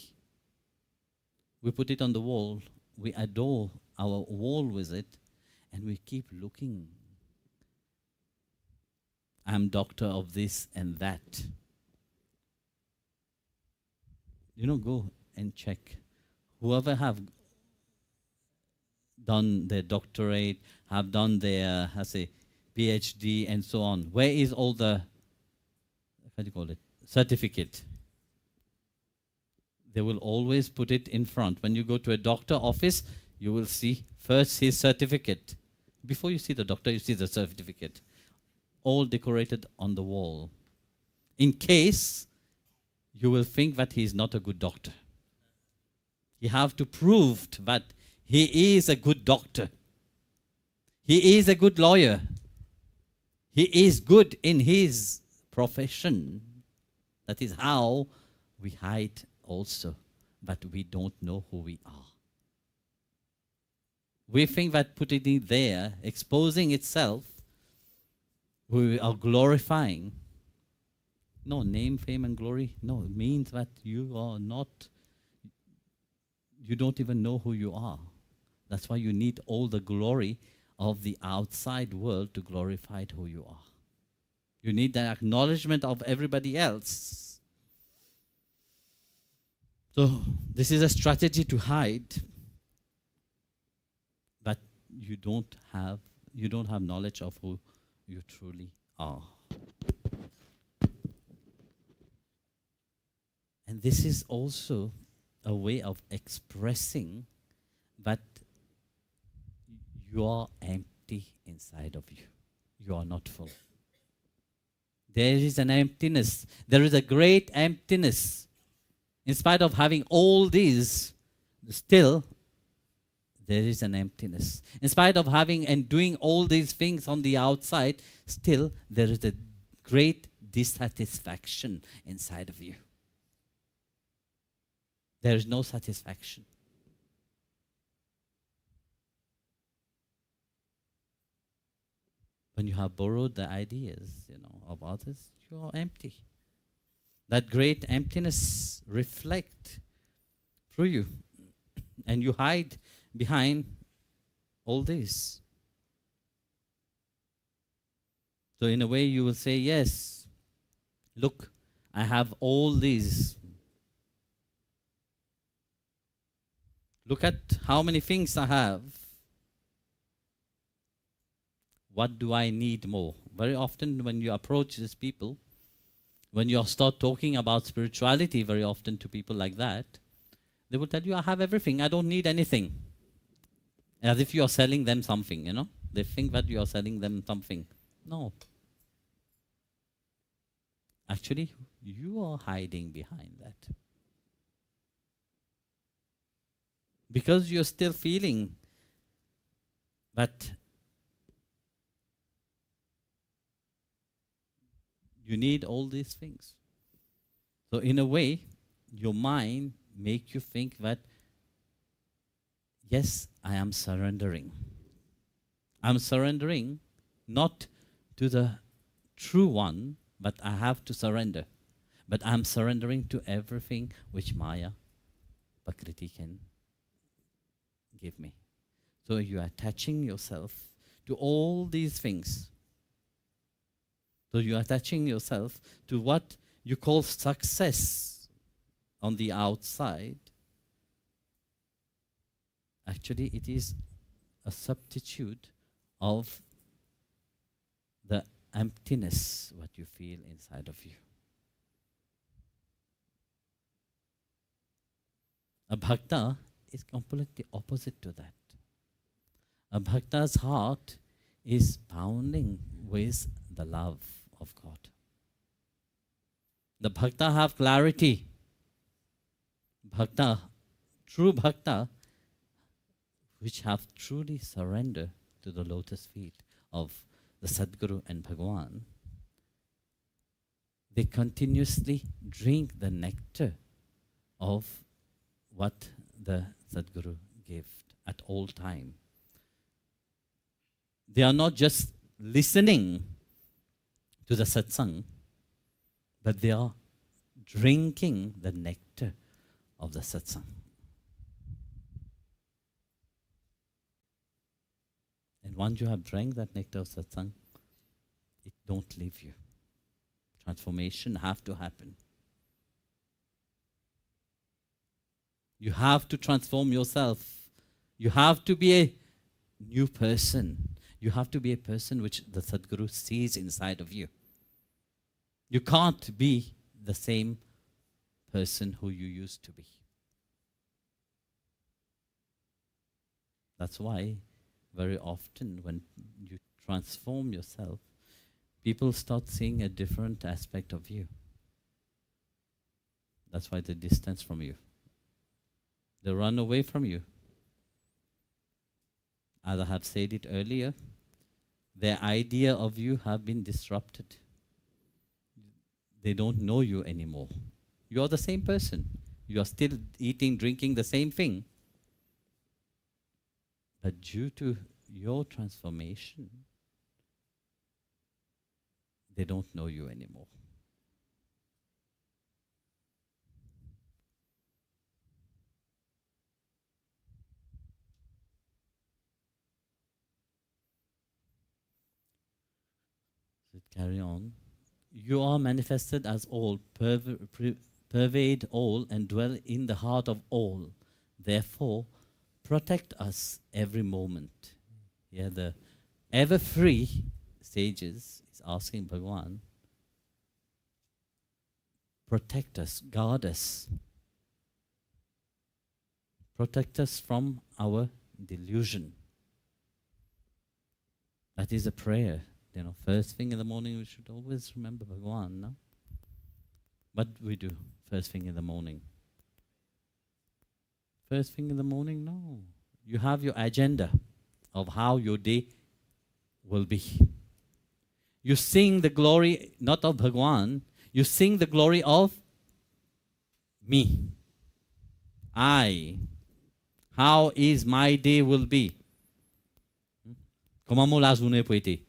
We put it on the wall, we adore our wall with it, and we keep looking. I'm doctor of this and that. Go and check. Whoever have done their doctorate, have done their, PhD and so on, where is all the, certificate? They will always put it in front. When you go to a doctor office, you will see first his certificate. Before you see the doctor, you see the certificate. All decorated on the wall. In case you will think that he is not a good doctor. You have to prove that he is a good doctor. He is a good lawyer. He is good in his profession. That is how we hide also, but we don't know who we are. We think that putting it there, exposing itself, we are glorifying. No, name, fame, and glory. No, it means that you are not, you don't even know who you are. That's why you need all the glory of the outside world to glorify who you are. You need the acknowledgement of everybody else. So this is a strategy to hide, but you don't have knowledge of who you truly are. And this is also a way of expressing that you are empty inside of you. You are not full. There is an emptiness. There is a great emptiness. In spite of having all these, still there is an emptiness. In spite of having and doing all these things on the outside, still there is a great dissatisfaction inside of you. There is no satisfaction. When you have borrowed the ideas, of others, you are empty. That great emptiness reflects through you, and you hide behind all this. So in a way you will say, yes, look, I have all these. Look at how many things I have. What do I need more? Very often when you approach these people, when you start talking about spirituality very often to people like that, they will tell you, I have everything, I don't need anything. As if you are selling them something, They think that you are selling them something. No. Actually, you are hiding behind that. Because you're still feeling that you need all these things. So in a way, your mind makes you think that, yes, I am surrendering. I'm surrendering not to the true one, but I have to surrender. But I'm surrendering to everything which Maya, Prakriti can give me. So you are attaching yourself to all these things. So you are attaching yourself to what you call success on the outside. Actually, it is a substitute of the emptiness what you feel inside of you. A bhakta is completely opposite to that. A bhakta's heart is pounding with the love of God. The bhakta have clarity. Bhakta, true bhakta, which have truly surrendered to the lotus feet of the Sadguru and Bhagwan, they continuously drink the nectar of what the Sadguru gave at all time. They are not just listening to the satsang, but they are drinking the nectar of the satsang. And once you have drank that nectar of satsang, it don't leave you. Transformation have to happen. You have to transform yourself. You have to be a new person. You have to be a person which the Sadguru sees inside of you. You can't be the same person who you used to be. That's why very often when you transform yourself, people start seeing a different aspect of you. That's why they distance from you. They run away from you. As I have said it earlier, their idea of you have been disrupted. they don't know you anymore. You are the same person. You are still eating, drinking the same thing. But due to your transformation, they don't know you anymore. So carry on. You are manifested as all, pervade all, and dwell in the heart of all. Therefore, protect us every moment. Yeah, the ever free sages is asking Bhagwan, protect us, guard us. Protect us from our delusion. That is a prayer. You know, first thing in the morning, we should always remember Bhagwan, no? What we do first thing in the morning? First thing in the morning, no. You have your agenda of how your day will be. You sing the glory, not of Bhagwan, you sing the glory of me. I. How is my day will be? Comment mon la journée peut être?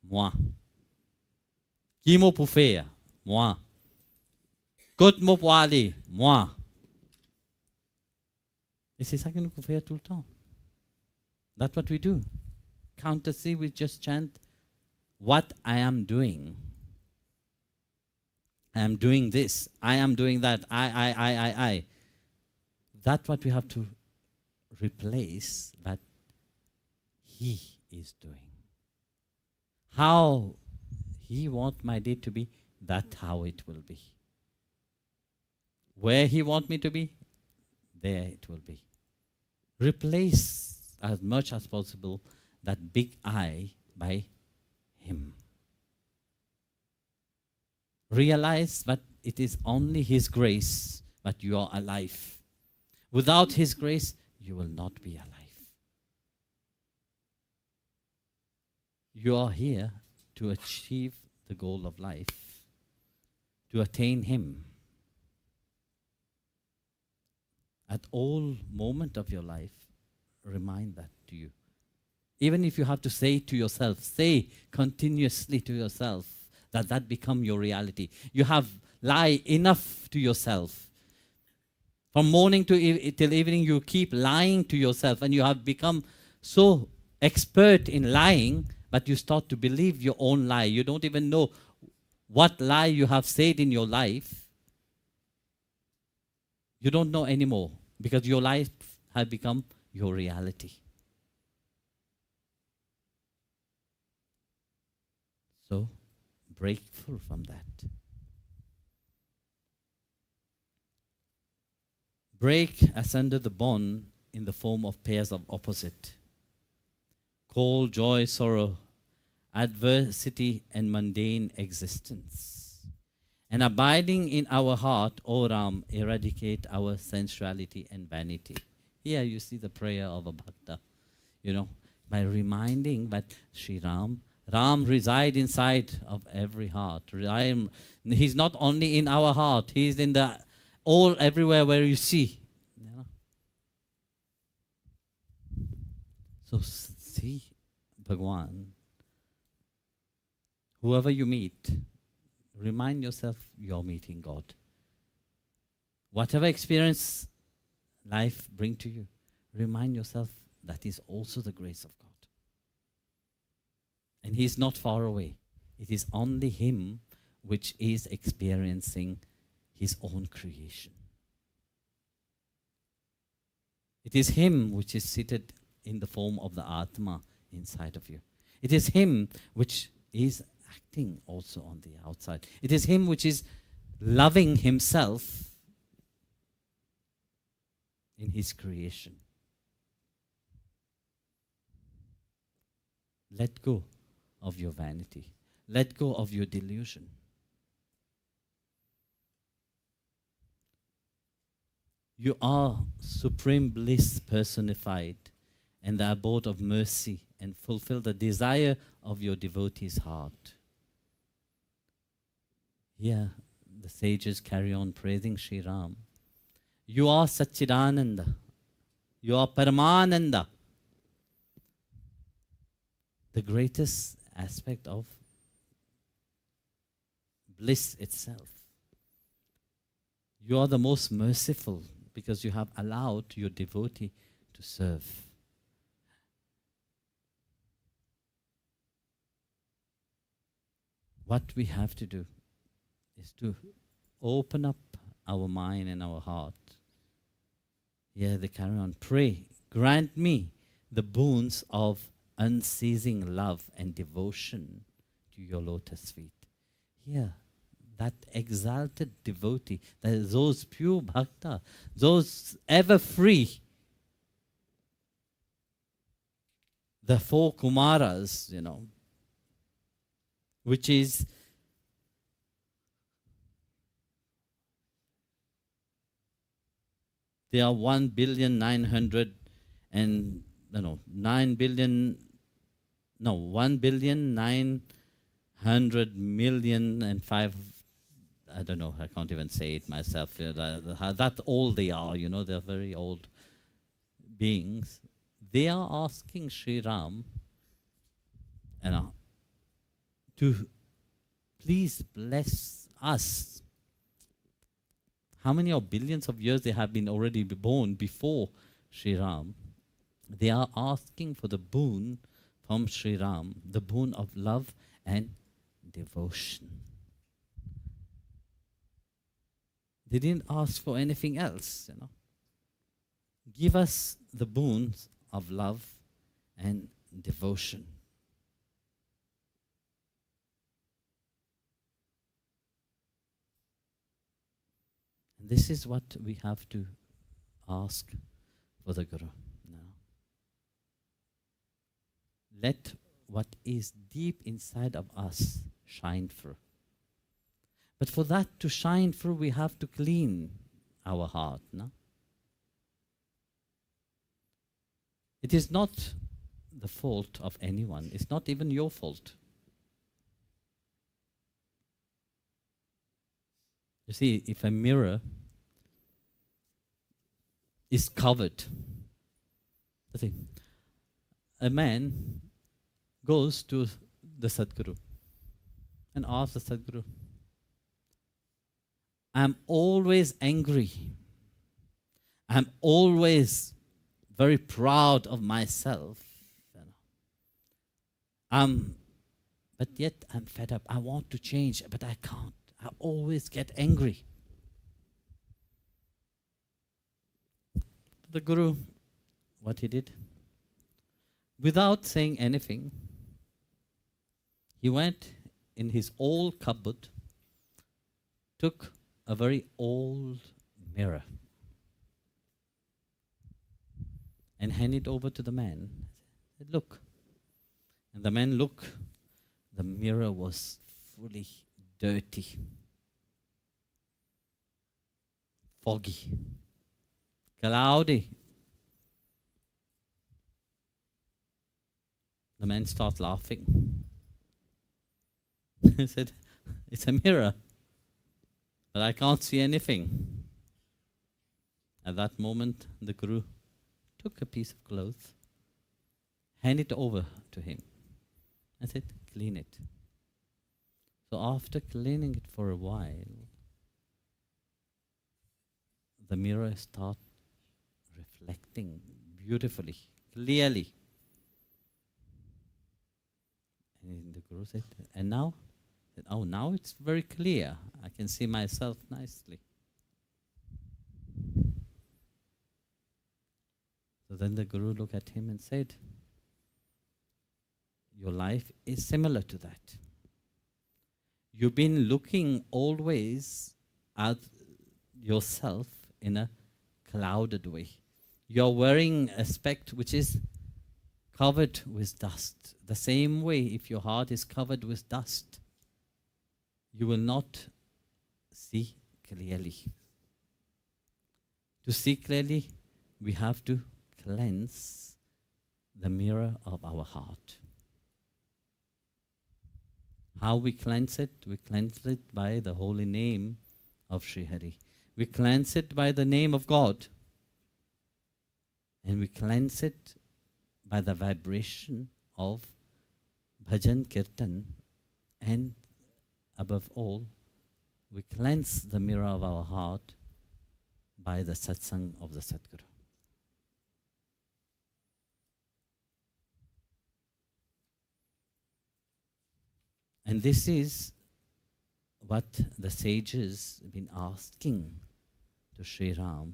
Moi. Qui m'a pour faire? Moi. Côte m'a pour aller? Moi. Et c'est ça que nous pouvons faire tout le temps. That's what we do. Countersy, we just chant what I am doing. I am doing this. I am doing that. I. That's what we have to replace that He is doing. How He wants my day to be, that's how it will be. Where He wants me to be, there it will be. Replace as much as possible that big I by Him. Realize that it is only His grace that you are alive. Without His grace, you will not be alive. You are here to achieve the goal of life, to attain Him. At all moment of your life, remind that to you. Even if you have to say to yourself, say continuously to yourself that become your reality. You have lie enough to yourself. From morning to till evening, you keep lying to yourself, and you have become so expert in lying that you start to believe your own lie. You don't even know what lie you have said in your life. You don't know anymore because your life has become your reality. So, break free from that. Break asunder the bond in the form of pairs of opposite. Call joy, sorrow, adversity, and mundane existence. And abiding in our heart, O Ram, eradicate our sensuality and vanity. Here you see the prayer of a bhakta. You know, by reminding that Sri Ram resides inside of every heart. He's not only in our heart, He's in the all everywhere where you see. You know? So see Bhagwan. Whoever you meet, remind yourself you're meeting God. Whatever experience life brings to you, remind yourself that is also the grace of God. And He's not far away. It is only Him which is experiencing His own creation. It is Him which is seated in the form of the Atma inside of you. It is Him which is acting also on the outside. It is Him which is loving Himself in His creation. Let go of your vanity. Let go of your delusion. You are supreme bliss personified and the abode of mercy, and fulfill the desire of your devotee's heart. Here, the sages carry on praising Sri Ram. You are Satchidananda. You are Paramananda. The greatest aspect of bliss itself. You are the most merciful because you have allowed your devotee to serve. What we have to do is to open up our mind and our heart. Yeah, they carry on. Pray, grant me the boons of unceasing love and devotion to your lotus feet. Here, that exalted devotee, those pure bhakta, those ever free, the four Kumaras, which is there are 1,900,000,000 and 1,900,000,000 and five. I don't know. I can't even say it myself. That old they are. They're very old beings. They are asking Sri Ram, to please bless us. How many of billions of years they have been already born before Sri Ram? They are asking for the boon from Sri Ram, the boon of love and devotion. They didn't ask for anything else, Give us the boons of love and devotion. And this is what we have to ask for the Guru now. Let what is deep inside of us shine through. But for that to shine through, we have to clean our heart. No? It is not the fault of anyone. It's not even your fault. You see, if a mirror is covered, a man goes to the Sadguru and asks the Sadguru, I'm always angry. I'm always very proud of myself. But yet I'm fed up. I want to change, but I can't. I always get angry. The Guru, what he did, without saying anything, he went in his old cupboard, took a very old mirror and handed it over to the man. He said, look. And the man looked. The mirror was fully dirty, foggy, cloudy. The man started laughing. He said, it's a mirror, but I can't see anything. At that moment, the Guru took a piece of cloth, handed it over to him, and said, clean it. So after cleaning it for a while, the mirror started reflecting beautifully, clearly. And the Guru said, and now? Said, oh, now it's very clear. I can see myself nicely. So then the Guru looked at him and said, your life is similar to that. You've been looking always at yourself in a clouded way. You're wearing a speck which is covered with dust. The same way, if your heart is covered with dust, you will not see clearly. To see clearly, we have to cleanse the mirror of our heart. How we cleanse it? We cleanse it by the holy name of Sri Hari. We cleanse it by the name of God. And we cleanse it by the vibration of bhajan, kirtan, and above all, we cleanse the mirror of our heart by the satsang of the Sadguru. And this is what the sages have been asking to Sri Ram,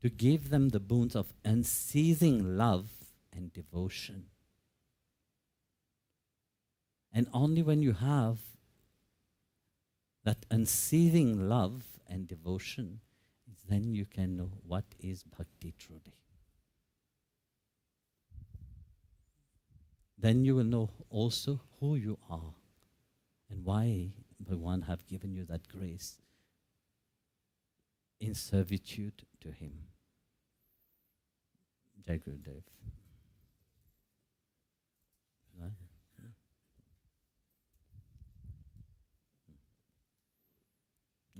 to give them the boons of unceasing love and devotion. And only when you have that unceasing love and devotion, then you can know what is bhakti truly. Then you will know also who you are and why Bhagwan have given you that grace in servitude to him. Jai Gurudev. Right?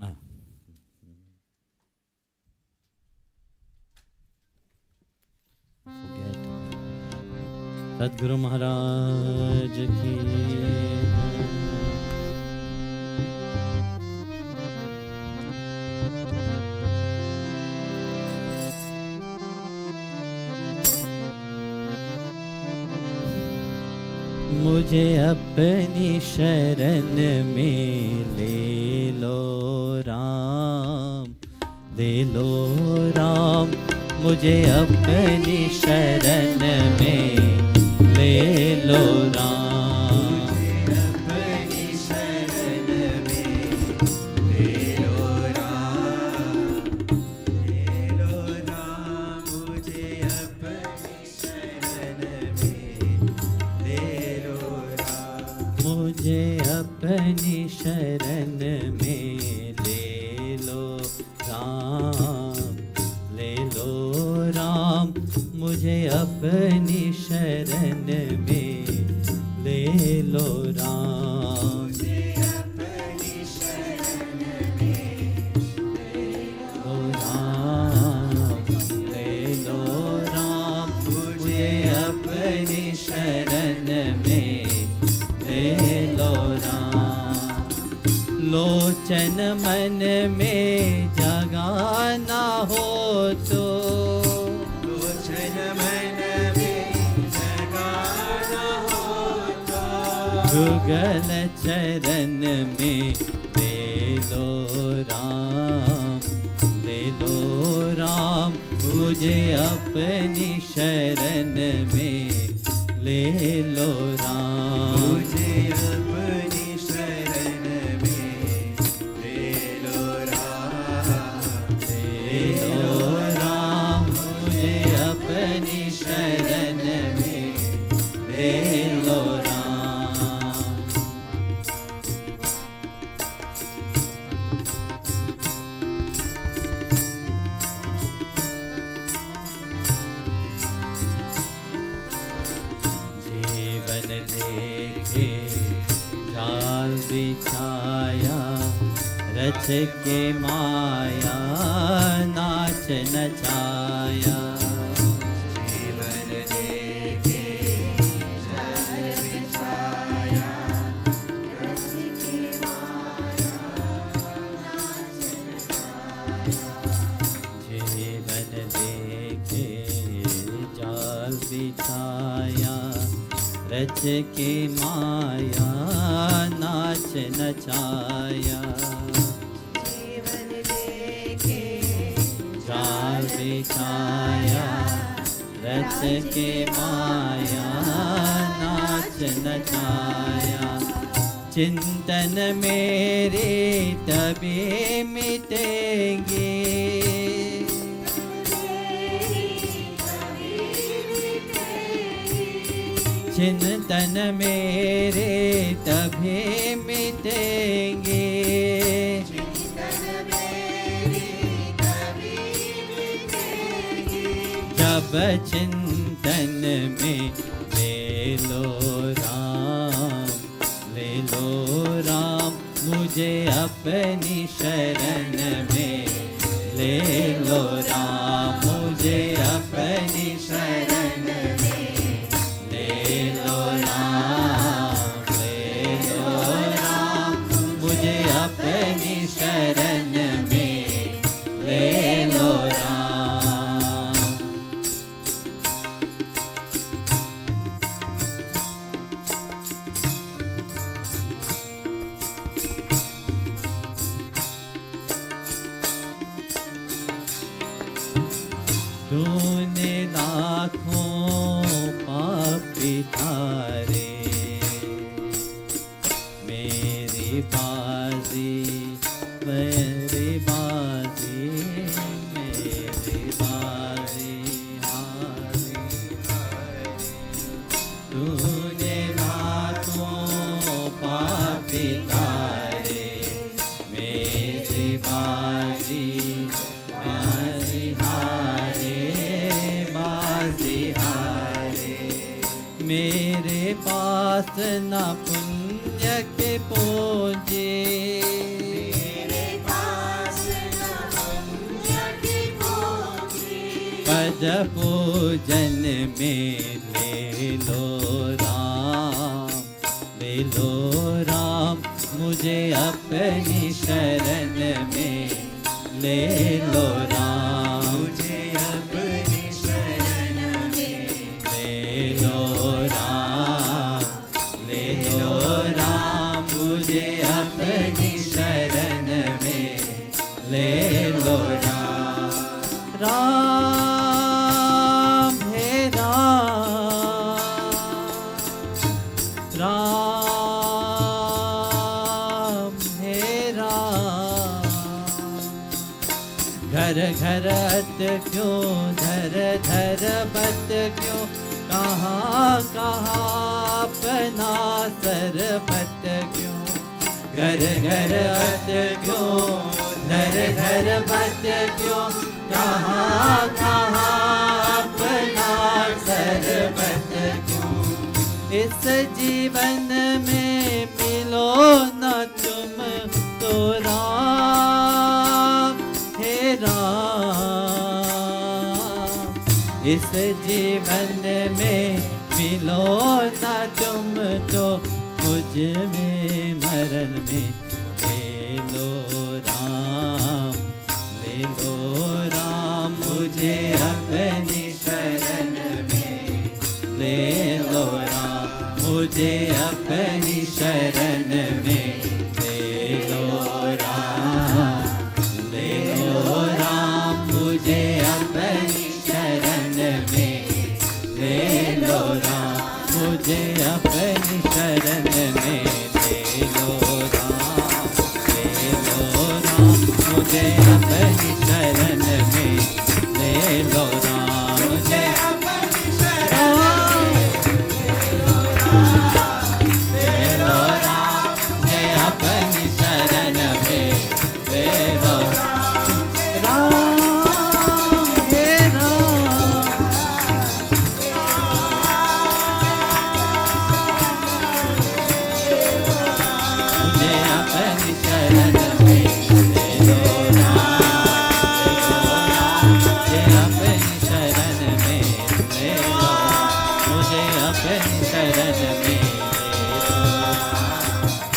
Ah. Forget. Sadguru Maharaj ki. मुझे अपनी शरण में ले लो राम, ले लो राम, मुझे अपनी शरण में ले लो राम, अपनी शरण में ले लो राम, ले लो राम, मुझे अपनी शरण में ले लो राम, मुझे अपनी शरण में ले लो राम, ले लो राम, मुझे अपनी शरण में ले लो राम, मुझे अपनी शरण में ले लो राम, ले लो राम, मुझे अपनी शरण में ले लो राम, लोचन मन में जगाना हो तो, लोचन मन में जगाना हो तो, जुगल चरण में ले लो राम, ले लो राम, मुझे अपनी शरण में ले लो राम, मुझे अपनी शरण में ले लो राम, ले लो राम, मुझे अपनी शरण में ले लो राम। जीवन लेके जाल बिछाया, रच के माया नाच नचाया, जीवन लेके जाल बिछाया, रच के माया नाच नचाया, जीवन लेके जाल बिछाया, रच के माया नाच नचाया, जीवन लेके जाल बिछाया, रच के माया नाच नचाया, चिंतन मेरे तभी मिटेंगे, चिंतन मेरे तभी मिटेंगे, जब चिंतन में ले लो राम, लो राम मुझे अपनी शरण में, ले लो राम मुझे अपनी शरण में, ले लो राम मुझे अपनी शरण में, ले लो राम। तूने लाखों पाप तारे, मेरी बाजी मेरी बाजी मेरी बाजी हारी, तूने लाखों पाप तारे, मेरी बाजी बाजी हारे, बाजी हारे। मेरे पास न पुण्य के पूंजी, मेरे पास न पुण्य की पूंजी, पद पूजन में ले लो राम, ले लो राम मुझे अपनी शरण में, ले लो राम मुझे अपनी शरण में, ले लो राम, ले लो राम मुझे अपनी शरण में, ले लो राम। राम हे राम, राम हे राम, घर घर अत क्यों धर धर बत क्यों, कहाँ कहाँ अपना सरबत क्यों, घर घर अत क्यों धर धर बत क्यों, कहाँ कहाँ अपना सरबत क्यों। इस जीवन में मिलो न तुम तो राम हे राम, इस जीवन में मिलो न तुम तो मुझ में मरण में, ले लो राम, ले लो राम मुझे अपनी शरण में, ले लो राम मुझे अपनी शरण में, ले लो राम, ले लो राम मुझे अपनी शरण में, ले लो राम मुझे अपनी शरण में, ले लो राम, ले लो राम मुझे अपनी शरण में, ले लो राम मुझे अपनी शरण में, ले लो राम मुझे अपनी शरण में, ले लो राम हे राम, मुझे अपनी शरण में, ले लो राम, मुझे अपनी शरण में, ले लो मुझे अपनी शरण में,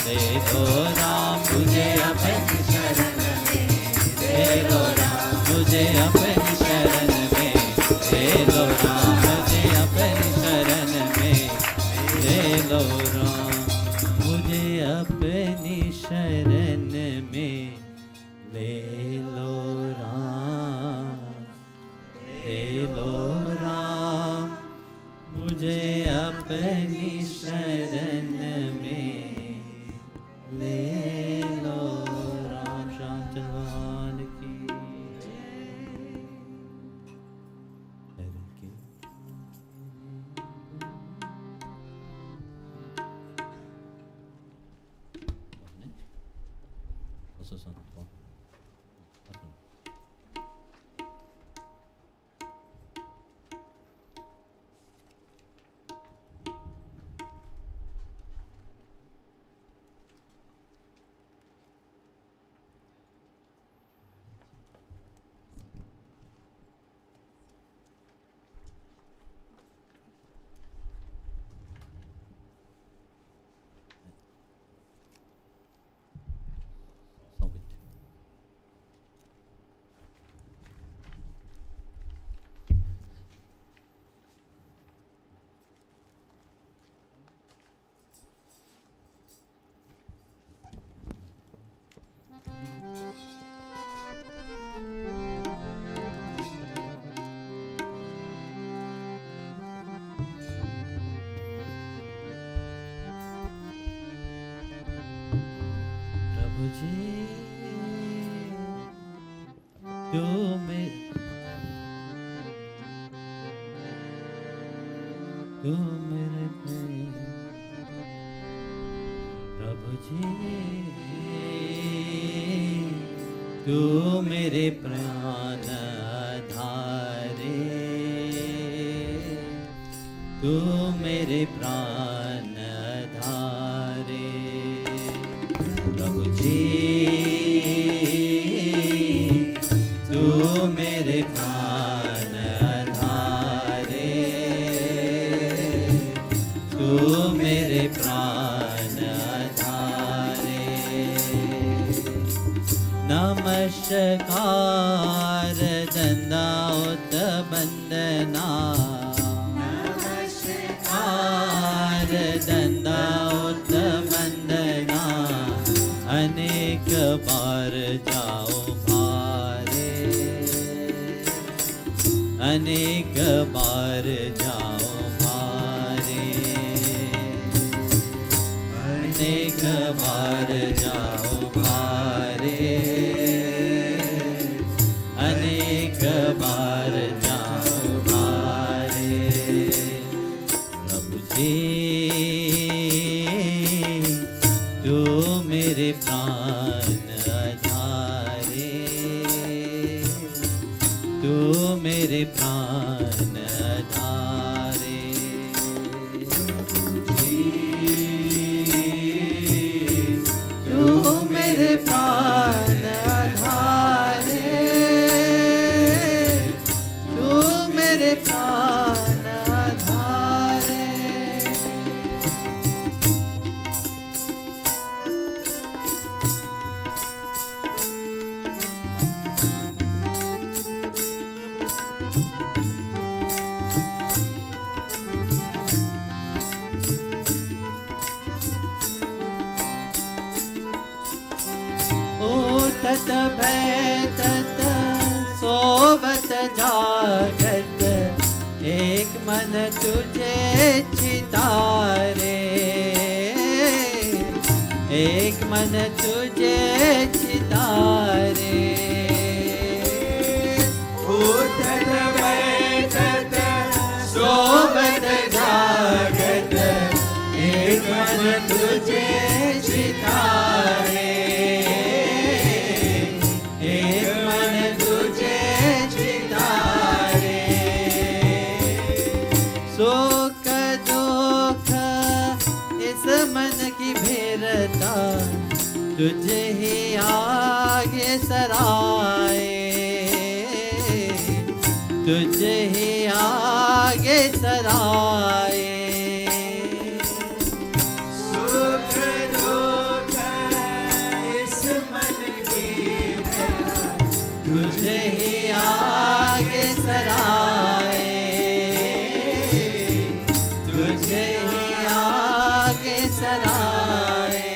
ले लो राम मुझे अपनी शरण में, ले लो राम मुझे अपनी शरण में, ले लो राम मुझे अपनी शरण में, ले लो राम मुझे अपनी शरण में, ले लो राम, ले लो राम मुझे अपनी शरण में, ले लो राम। श्याम चंद्रभान की हर की तू मेरे प्रभु जी, तू मेरे प्राण धारे, तू मेरे प्राण धारे। प्रभु जी, तू मेरे प्राण धारे, तू मेरे प्राण धारे। नमस्कार दंडावत बंदना, नमस्कार दंडावत बंदना, अनेक बार जाओ भारे, अनेक बार जाओ भारे, अनेक बार जाओ भारे, अनेक बार जाओ भारे। प्रभु जी, तू मेरे प्राण धारे, तू मेरे प्राण धारे। तू मेरे प्राण धारे, तू मेरे प्राण धारे। तत भय तत सोवत जागत, एक मन तुझे चितारे, एक मन तुझे चितारे। तत भय तत सोवत जागत, एक मन तुझे चितारे, एक मन तुझे चितारे। सुख दुख इस मन की भेरता, तुझे ही आगे सराए, तुझे ही आगे सराए। सुख दुख इस मन की भेरता, तुझे ही आगे सराए, तुझे ही आगे सराए।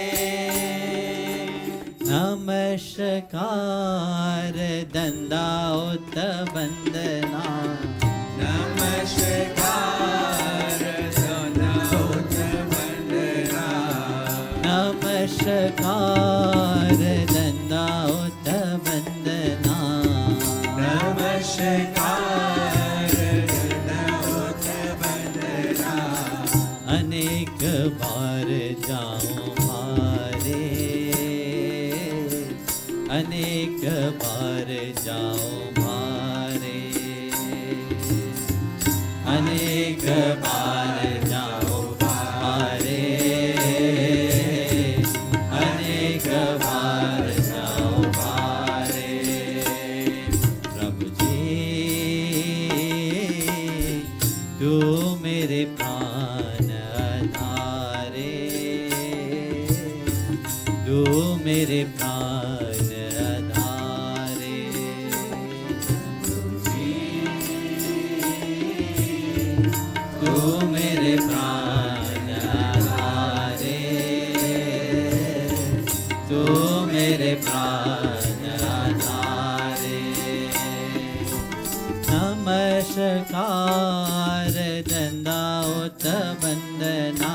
नमस्कार दंडावत बंदना, नमस्कार दंडावत बंदना, नमस्कार दंडावत बंदना, नमस्कार दंडावत बंदना। अनेक बार जाऊं भारे, अनेक बार जाऊं भारे, अनेक बार जाऊं भारे, अनेक बार जाऊं भारे। प्रभु जी, तू मेरे प्राण धारे, तू मेरे प्राण धारे। तू मेरे प्राण धारे, तू मेरे प्राण धारे। नमस्कार दंडावत बंदना,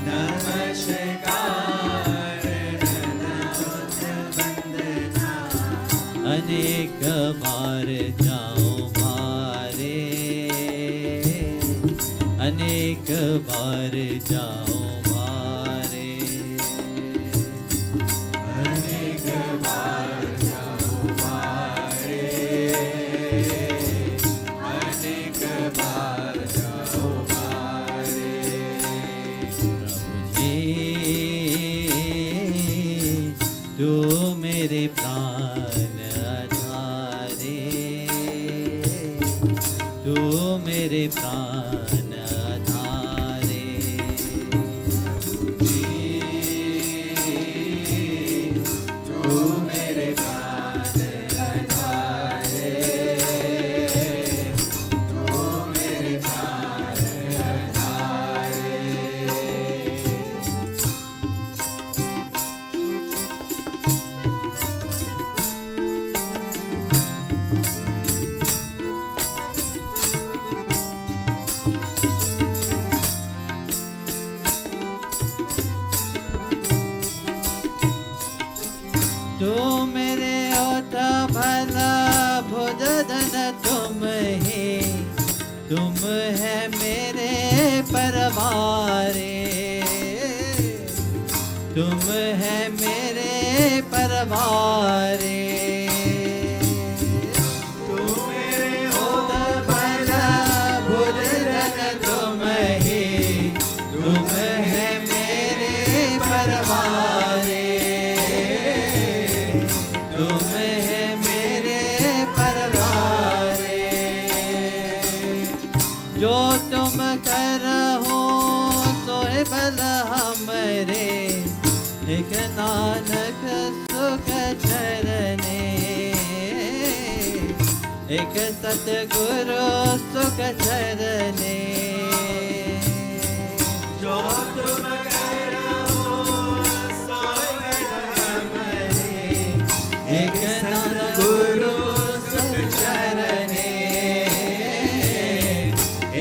नमस्कार दंडावत बंदना। अनेक बार जाऊं भारे, अनेक बार जाओ मारे, अनेक बार जाओ मारे, अनेक बार जाओ मारे। प्रभु जी तू मेरे प्राण आधारे, तू मेरे प्राण आधारे, तू मेरे प्राण आधारे, तू मेरे प्राण आधारे। तू मेरे ओठ भला भुज धन तुम ही, तुम है मेरे परवारे, तुम है मेरे परवारे। तू मेरे ओठ भला भुज धन तुम ही, तुम है मेरे परवारे, तुम है मेरे परवारे। जो तुम करहो तो है भल हमरे, एक नानक सुख चरने, एक सतगुरु सुख चरने। जो तुम करो सोए हमरे, एक सतगुरु सुख चरने,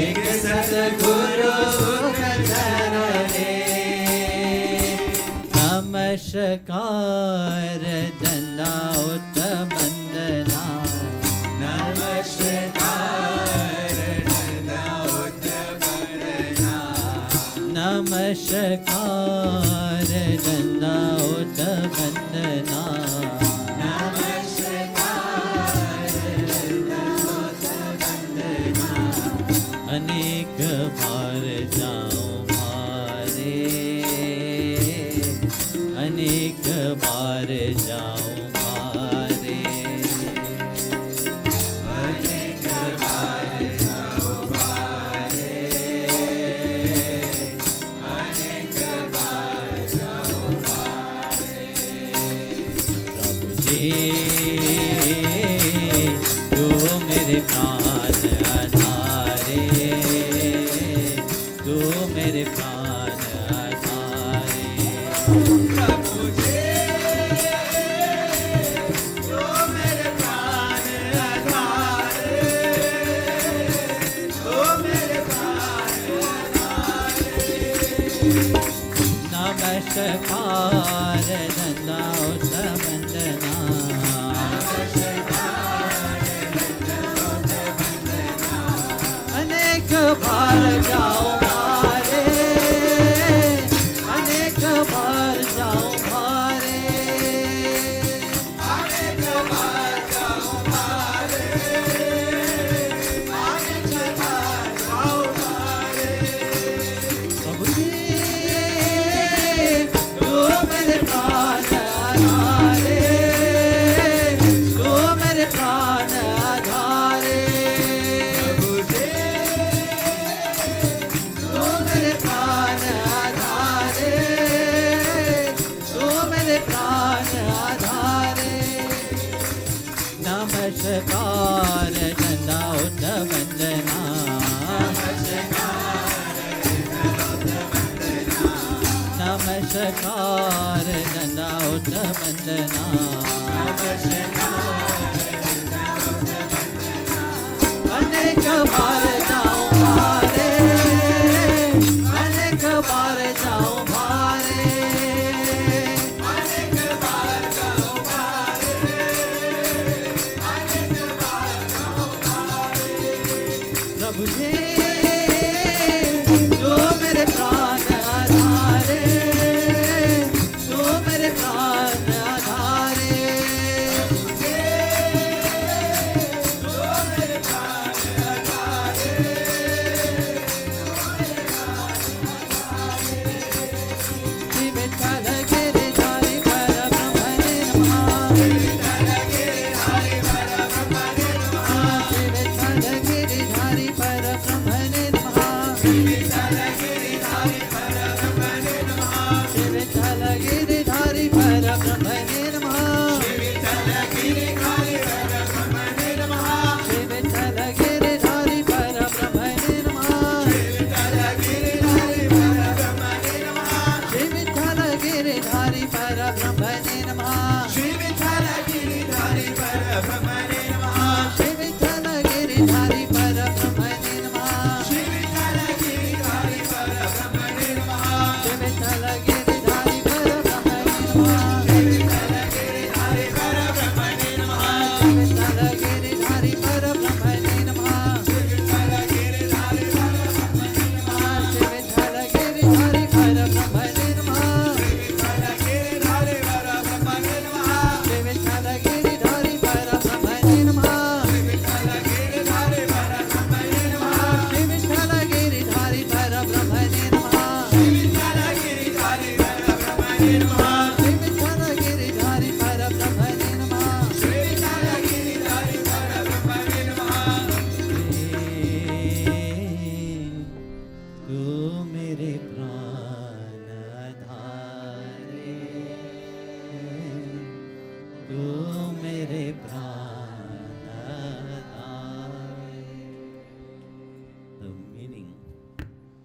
एक सतगुरु सुख चरने। नमस्कार दंडाउत वंदना, नमस्कार दंडाउत वंदना, नमस्कार दंडाउत वंदना, नमस्कार दंडाउत वंदना। अनेक बार जाओ मारे, अनेक बार जाओ मारे, अनेक बार जाओ मारे, अनेक बार जाओ मारे। प्रभु जी तू मेरे प्राण आधारे, तू मेरे प्राण आधारे। प्रभु जी तू मेरे प्राण आधारे, तू मेरे प्राण आधारे। नमस्कार दंडाउत वंदना, अनेक बार जाओ मारे, अनेक बार जाओ मारे, अनेक बार जाओ मारे, अनेक बार जाओ मारे। प्रभु जी तू मेरे प्राण आधारे, तू मेरे प्राण आधारे। प्रभु जी तू मेरे प्राण आधारे, तू मेरे प्राण आधारे। नमस्कार दंडाउत वंदना, नमस्कार दंडाउत वंदना, अनेक बार जाओ मारे, अनेक बार जाओ मारे, अनेक बार जाओ मारे, अनेक बार जाओ मारे। प्रभु जी Brahmane Namaha. Shri Vithala Giridhari Parabrahmane Namaha. Shri Vithala Giridhari Parabrahmane Namaha. Shri Vithala Giridhari Parabrahmane Namaha. Shri Vithala Giridhari Parabrahmane Namaha. Shri Vithala Giridhari Parabrahmane Namaha. Shri Vithala Giridhari Parabrahmane Namaha. Shri Vithala Giridhari Parabrahmane Namaha. Shri Vithala Giridhari Parabrahmane Namaha. Shri Vithala Giridhari Parabrahmane Namaha. Shri Vithala Giridhari Parabrahmane Namaha. Shri Vithala Giridhari Parabrahmane Namaha. Shri Vithala Giridhari Parabrahmane Namaha. Shri Vithala Giridhari Parabrahmane Namaha. Shri Vithala Giridhari Parabrahmane Namaha. Shri Vithala Giridhari Parabrahmane Namaha. Shri Vithala Giridhari Parabrahmane Namaha. Shri Vithala Giridhari Parabrahmane Namaha. Shri Vithala Giridhari Parabrahmane Namaha. Shri Vithala Giridhari Parabrahmane Namaha. Shri Vithala Giridhari Parabrahmane Namaha. Shri Vithala Giridhari Parabrahmane Namaha. तू मेरे प्राण धारे, तू मेरे प्राण धारे. The meaning,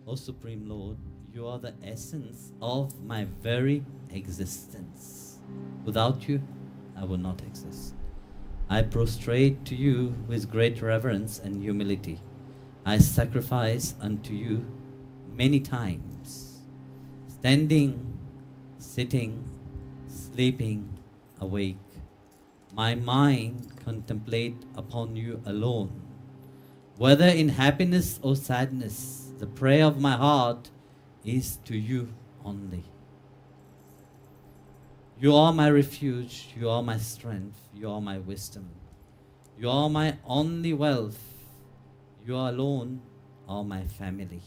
O Supreme Lord, you are the essence of my very existence. Without you, I would not exist. I prostrate to you with great reverence and humility. I sacrifice unto you many times, standing, sitting, sleeping, awake. My mind contemplate upon you alone. Whether in happiness or sadness, the prayer of my heart is to you only. You are my refuge, you are my strength, you are my wisdom. You are my only wealth, you alone are my family.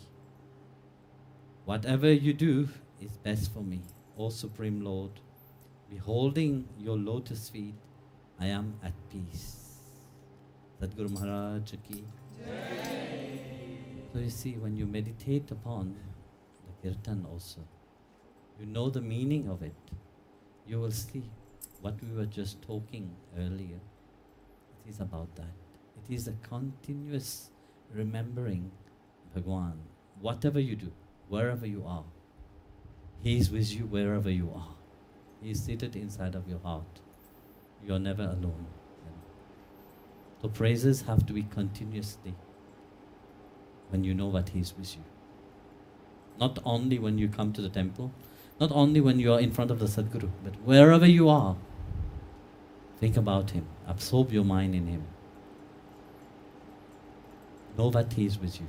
Whatever you do is best for me, O Supreme Lord. Beholding your lotus feet, I am at peace. Sadhguru Maharaj ki Jai. So you see, when you meditate upon the kirtan also, you know the meaning of it. You will see what we were just talking earlier. It is about that. It is a continuous remembering Bhagwan. Whatever you do, wherever you are, He is with you wherever you are. He is seated inside of your heart. You are never alone. So praises have to be continuously when you know that He is with you. Not only when you come to the temple, not only when you are in front of the Sadguru, but wherever you are, think about Him. Absorb your mind in Him. Know that He is with you.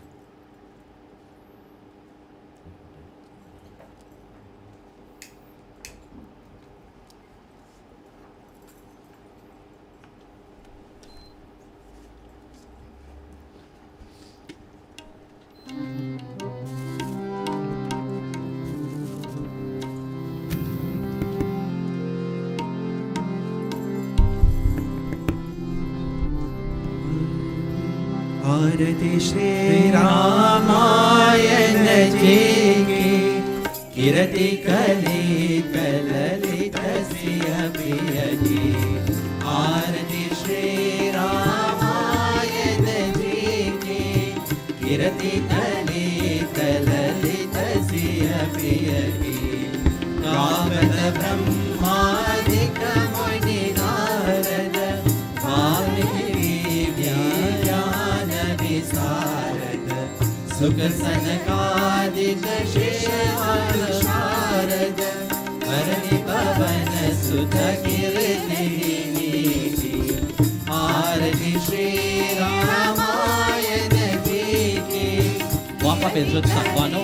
आरती श्री रामायण जी की कीर्ति कलित ललित सिय प्रिय जी. आरती श्री रामायण जी की कीर्ति कलित ललित सिय प्रिय जी. गावत ब्रह्मादिक मुनि नारद वाल्मीकि ज्ञान विशारद सुख सनकादिक शिष्य शारद करनि पवन सुत कीर्ति नीति. आरती श्री रामायण जी की. Wapa Bezut Sakwano.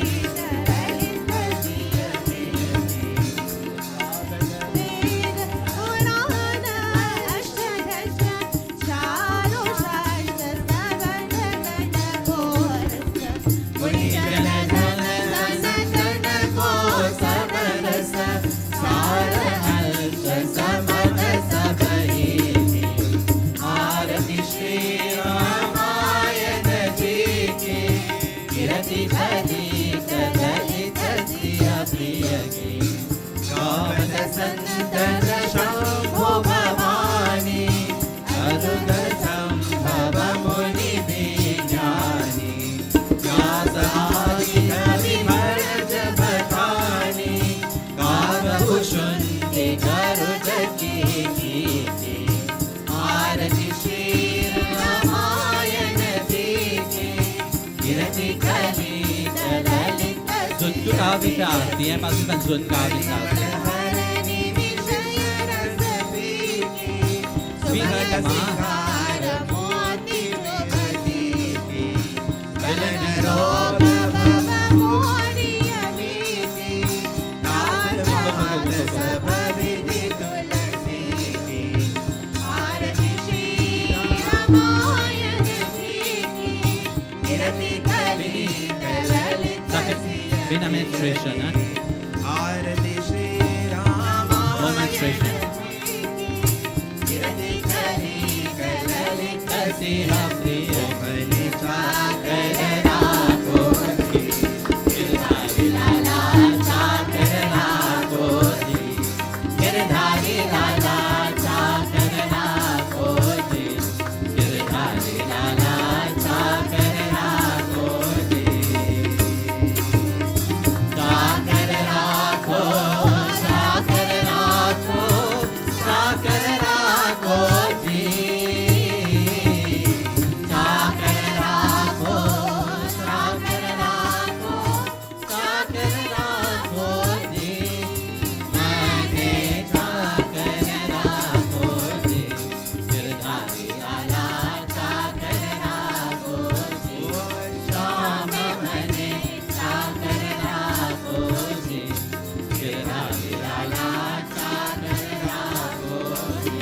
आरती श्री रामायण जी की गिरति कलित ललित सिय प्रिय की गावत संतन शंभो भवानी अरुद संभव मुनि विज्ञानी व्यास आदि कवि भरत बखानी गावहु शुन्ति गरुड की कीर्ति आरति श्री रामायण जी की गिरति कलित Lalit Zuntu kawita, dia pasukan zun kawita. Bin administration, huh? Arati Shri Rama Home administration. Girati Kali Kalalita Siha priya Bhali Chakarana Koti Girdhari lala chakarana koti Girdhari lala chakarana koti Girdhari lala chakarana koti Chakar rakho chakar rakho ji Chakar rakho chakar rakho ji Maine chakar rakho ji Girdhari lala chakar rakho ji Sham mane chakar rakho ji Girdhari lala chakar rakho ji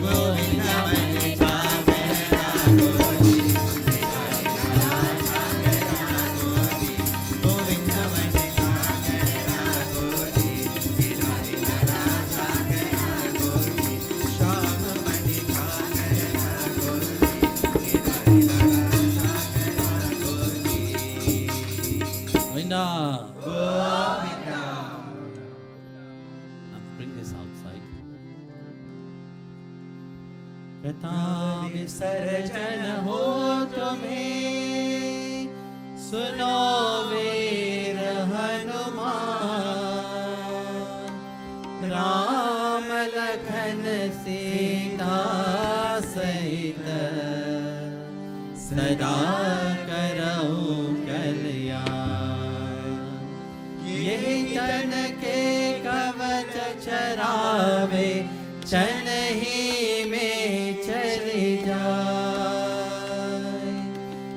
Govinda mane chakar rakho ji Govinda Mani Chakara Koti Girati Lala Chakara Koti Sham Mani Chakara Koti Girati Lala Chakara Koti Govinda. Govinda Bring this outside. Prata विसर्जन हो तुम्हें सुनो वीर हनुमान राम लखन सीता सहित सदा करऊं कल्याण यही तन के कवच चरावे चन ही में चली जाए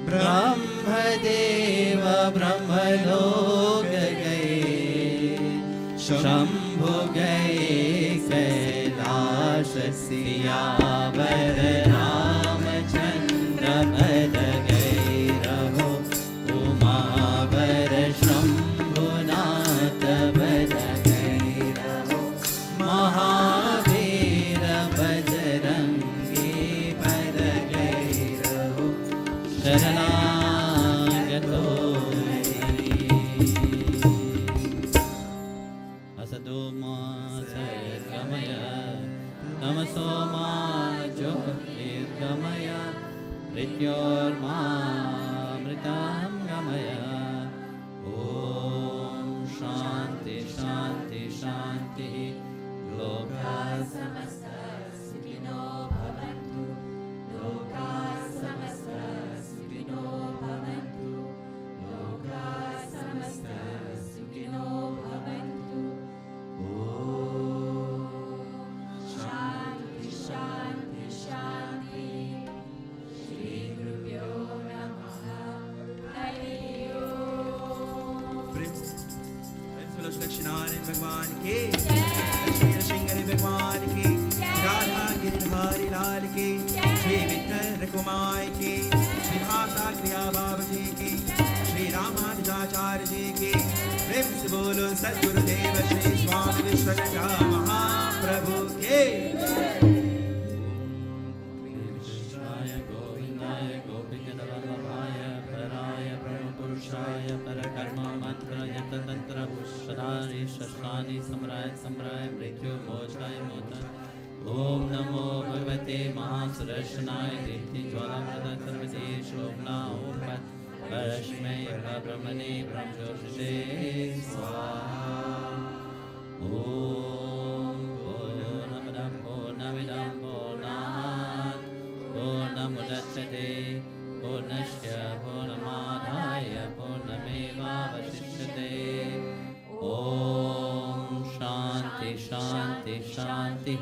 ब्रह्मदेव ब्रह्मलोक गए शंभु गए कैलाश सियावर रामचंद्र पद गए रहो उमावर शंभुनाथ पद गए रहो महावीर बजरंगी पद गए रहो शरणागतो असदो मा सद्गमय तमसो मा ज्योतिर्गमय मृत्योर्मामृतं गमय ॐ शान्ति शान्ति शान्ति लोका समस्ता सुखिनो भवन्तु लोका समस्ता सुखिनो भवन्तु लोका समस्ता सुखिनो भवन्तु ॐ शान्ति शान्ति शान्ति श्री गुरुभ्यो नमः हरि ओम् प्रिंसिपल लक्ष्मीनारायण भगवान के लक्ष्मी नृसिंह भगवान की राधा गिरधारी लाल की श्री विठल कुमार की श्री माता क्रिया बाबा जी की श्री रामानुजाचार्य जी की प्रेम से बोलो सद्गुरुदेव श्री स्वामी विश्वनाथ महाप्रभु के कृष्णाय गोविन्दाय गोपीजनवल्लभाय पराय ब्रह्मपुरुषाय Tantra Pushadari Shashani Samraya Samraya Mrityu Mochaya Mota Om Namo Bhagavate Mahasurashanaya Dipti Jwala Prada Sarvati Shobna Om Pat Parashme Brahmane Brahmjyotishe Swaha Om Purnamidam Purnamidam Purnat Purnamudachyate Purnasya Purnamadhaya Purnameva Vasishyate Om Shanti Shanti Shanti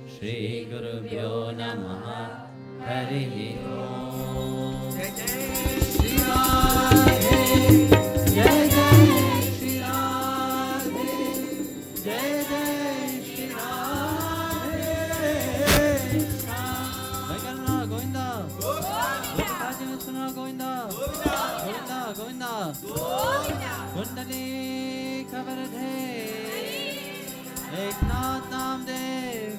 Shri Guru Bhyo Namaha Hari Om Jai Jai Shri Radhe Jai Jai Shri Radhe Jai Jai Shri Radhe Vaikarna Govinda Lokapati Vishnu Govinda Govinda Govinda Kundali Kavaradhe Eknath Namdev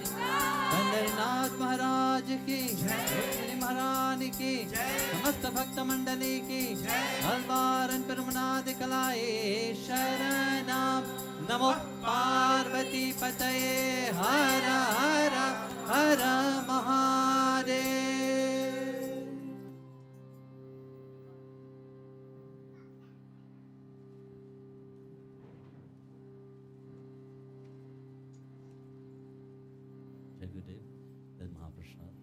Pandrinath Maharaj ki Rukmini Maharani ki समस्त भक्त मंडली की हरबारन परमनादि कलाए शरणम नमो पार्वती पतये हर हर हर महादेव जय गुरुदेव, जय महाप्रसाद।